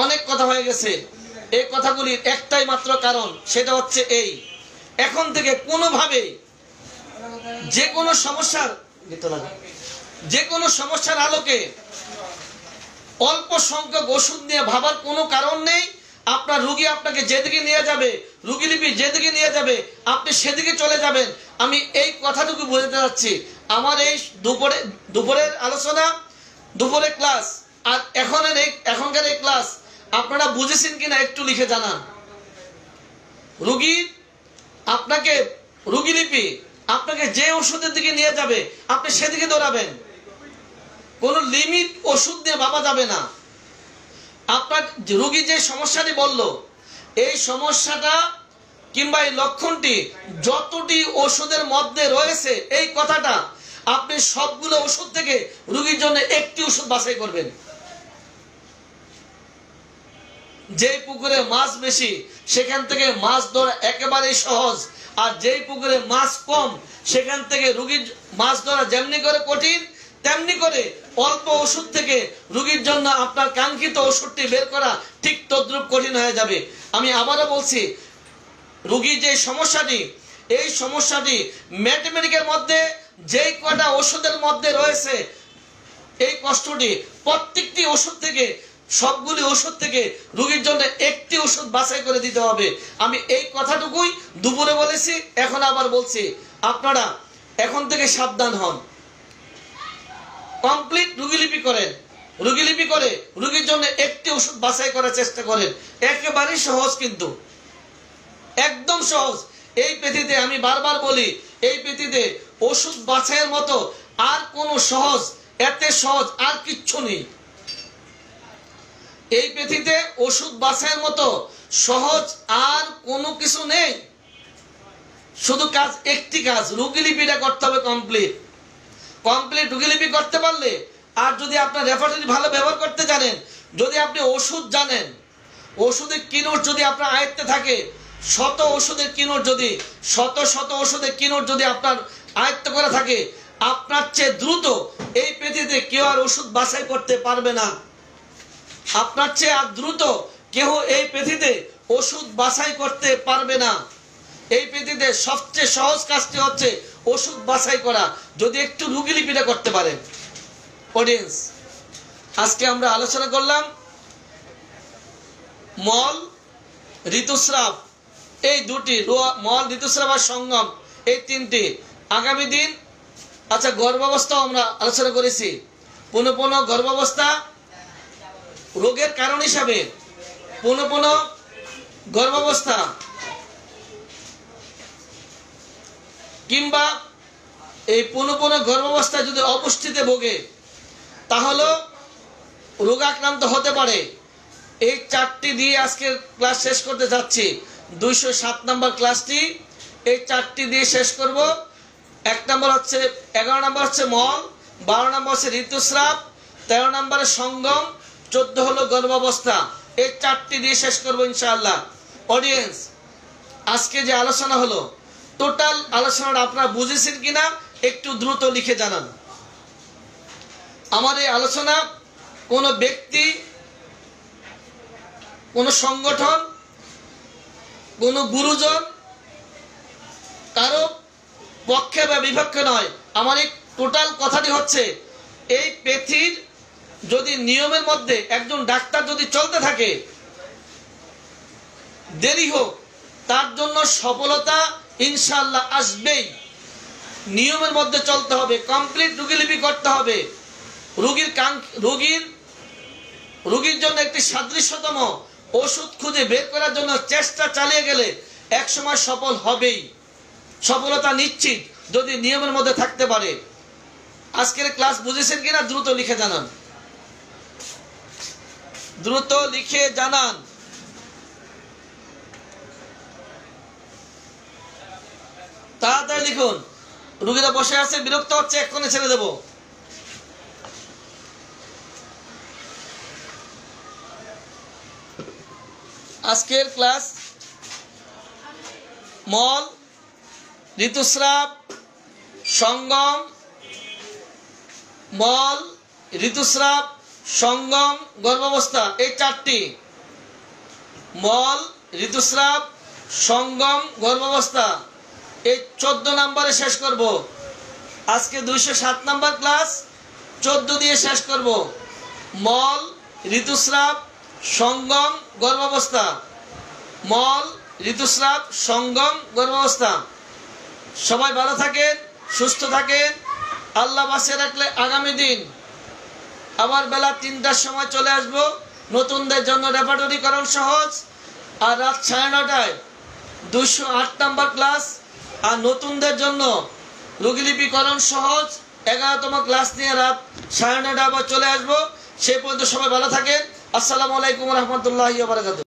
অনেক কথা হয়ে গেছে। এই কথাগুলির একটাই মাত্র কারণ, সেটা হচ্ছে এই, এখন থেকে কোনোভাবে যে কোনো সমস্যার আলোকে অল্প সংখ্যক ওষুধ নিয়ে ভাবার কোনো কারণ নেই। আপনার রোগী আপনাকে যেদিকে নিয়ে যাবে, রোগীলিপি যেদিকে নিয়ে যাবে, আপনি সেদিকে চলে যাবেন। আমি এই কথাটুকু বোঝাতে যাচ্ছি। আমার এই দুপুরের আলোচনা, দুপুরের ক্লাস, আর এখনকার এই ক্লাস আপনারা বুঝেছেন কিনা একটু লিখে জানান। রোগীলিপি আপনাকে যে ওষুধের দিকে নিয়ে যাবে, আপনি সেদিকে দৌড়াবেন। কোন লিমিট ওষুধ দিয়ে ভাবা যাবে না। আপনার রোগী যে সমস্যাটি বলল, এই সমস্যাটা কিংবা এই লক্ষণটি যতটি ওষুধের মধ্যে রয়েছে, এই কথাটা আপনি সবগুলো ওষুধ থেকে রোগীর জন্য একটি ওষুধ বাছাই করবেন। যেই পুকুরে মাছ বেশি সেখান থেকে মাছ ধরা একেবারেই সহজ, আর যেই পুকুরে মাছ কম সেখান থেকে রোগীর মাছ ধরা যেমনি করে কঠিন, তেমনি করে অল্প ওষুধ থেকে রোগীর জন্য আপনার কাঙ্ক্ষিত ওষুধটি বের করা ঠিক তদ্রুপ কঠিন হয়ে যাবে। আমি আবারও বলছি, রোগীর যে সমস্যাটি, এই সমস্যাটি ম্যাথমেটিকের মধ্যে যেই কটা ওষুধের মধ্যে রয়েছে, এই কষ্টটি প্রত্যেকটি ওষুধ থেকে, সবগুলি ওষুধ থেকে রোগীর জন্য একটি ওষুধ বাছাই করে দিতে হবে। আমি এই কথাটুকুই দুপুরে বলেছি, এখন আবার বলছি, আপনারা এখন থেকে সাবধান হন। কমপ্লিট রোগীলিপি করেন, রোগীলিপি করে রোগীর জন্য একটি ওষুধ বাছাই করার চেষ্টা করেন। একেবারেই সহজ, কিন্তু একদম সহজ। এই পেথিতে আমি বারবার বলি, এই পেথিতে ওষুধ বাছাইয়ের মতো আর কোনো সহজ, এতে সহজ আর কিচ্ছু নেই। এই পেথিতে ওষুধ বাছাইয়ের মতো সহজ আর কোনো কিছু নেই। শুধু কাজ একটি কাজ, রোগীলিপিটা করতে হবে কমপ্লিট। রোগীলিপি করতে পারলে, আর যদি আপনার রেপার্টরি ভালো ব্যবহার করতে জানেন, যদি আপনি ওষুধ জানেন, ওষুধের কিনোট যদি আপনার আয়ত্তে থাকে, শত ওষুধের কিনোট যদি শত ওষুধের কিনোট যদি আপনার আয়ত্ত করা থাকে, আপনার চেয়ে দ্রুত এই পৃথিবীতে কেউ আর ওষুধ বাছাই করতে পারবে না। আপনার চেয়ে আর দ্রুত কেউ এই পৃথিবীতে ওষুধ বাছাই করতে পারবে না। এই পৃথিবীতে সবচেয়ে সহজ কাজটি হচ্ছে ওষুধ বাছাই করা, যদি একটু রোগীলিপিটা করতে পারেন। অডিয়েন্স, আজকে আমরা আলোচনা করলাম মল, ঋতুস্রাব, এই দুটি, মল, ঋতুস্রাব আর সঙ্গম, এই তিনটি। আগামী দিন আচ্ছা গর্ভাবস্থা আমরা আলোচনা করেছি। পুনঃ গর্ভাবস্থা রোগের কারণ হিসাবে পুনঃ গর্ভাবস্থা কিংবা এই পুনঃ গর্ভাবস্থা যদি অপুষ্টিতে ভোগে তাহলে রোগাক্রান্ত হতে পারে। এই চারটি দিয়ে আজকে ক্লাস শেষ করতে যাচ্ছি। 207 নম্বর ক্লাসটি এই চারটি দিয়ে শেষ করব। 1 নম্বর হচ্ছে 11 নম্বর হচ্ছে মল, 12 নম্বর হচ্ছে ঋতুস্রাব, 13 নম্বরে সঙ্গম, 14 হলো গর্ভাবস্থা। এই চারটি দিয়ে শেষ করব ইনশাআল্লাহ। অডিয়েন্স, আজকে যে আলোচনা হলো, টোটাল আলোচনাটা আপনারা বুঝেছেন কিনা একটু দ্রুত লিখে জানান। আমার এই আলোচনা কোনো ব্যক্তি, কোনো সংগঠন, কোনো গুরুজন কারো পক্ষে বা বিপক্ষে নয়। আমার এই টোটাল কথাটি হচ্ছে, এই পৃথিবীর যদি নিয়মের মধ্যে একজন ডাক্তার যদি চলতে থাকে, দেরি হোক, তার জন্য সফলতা ইনশাআল্লাহ আসবেই। নিয়মের মধ্যে চলতে হবে, কমপ্লিট রোগীলিপি করতে হবে। রোগীর জন্য একটি সাদৃশ্যতম ওষুধ খুঁজে বের করার জন্য চেষ্টা চালিয়ে গেলে একসময় সফল হবেই। সফলতা নিশ্চিত যদি নিয়মের মধ্যে থাকতে পারে। আজকের ক্লাস বুঝেছেন কিনা দ্রুত লিখে জানান, দ্রুত লিখে জানান। তাড়াতাড়ি লিখুন, রোগীরা বসে আছে, বিরক্ত হচ্ছে, এক্ষুনি ছেড়ে দেব। আজকের ক্লাস মল, ঋতুস্রাব, সঙ্গম, মল, ঋতুস্রাব, সঙ্গম, গর্ভাবস্থা, এই চারটি। মল, ঋতুস্রাব, সঙ্গম, গর্ভাবস্থা, এই 14 নম্বরে শেষ করব। আজকে 207 নম্বর ক্লাস 14 দিয়ে শেষ করব। মল, ঋতুস্রাব, সঙ্গম, গর্ভাবস্থা। মল, ঋতুস্রাব, সঙ্গম, গর্ভাবস্থা। সবাই ভালো থাকেন, সুস্থ থাকেন। আল্লাহ বাঁচিয়ে রাখলে আগামী দিন আবার বেলা 3টার সময় চলে আসব। নতুনদের জন্য রেপার্টরিকরণ সহজ, আর রাত 9:30টায় 208 নম্বর ক্লাস, আর নতুনদের জন্য রোগীলিপিকরণ সহজ 11তম ক্লাস নিয়ে রাত 9:30 আবার চলে আসবো। সেই পর্যন্ত সবাই ভালো থাকেন। আসসালামু আলাইকুম রহমতুল্লাহি ওয়া বারাকাতুহু।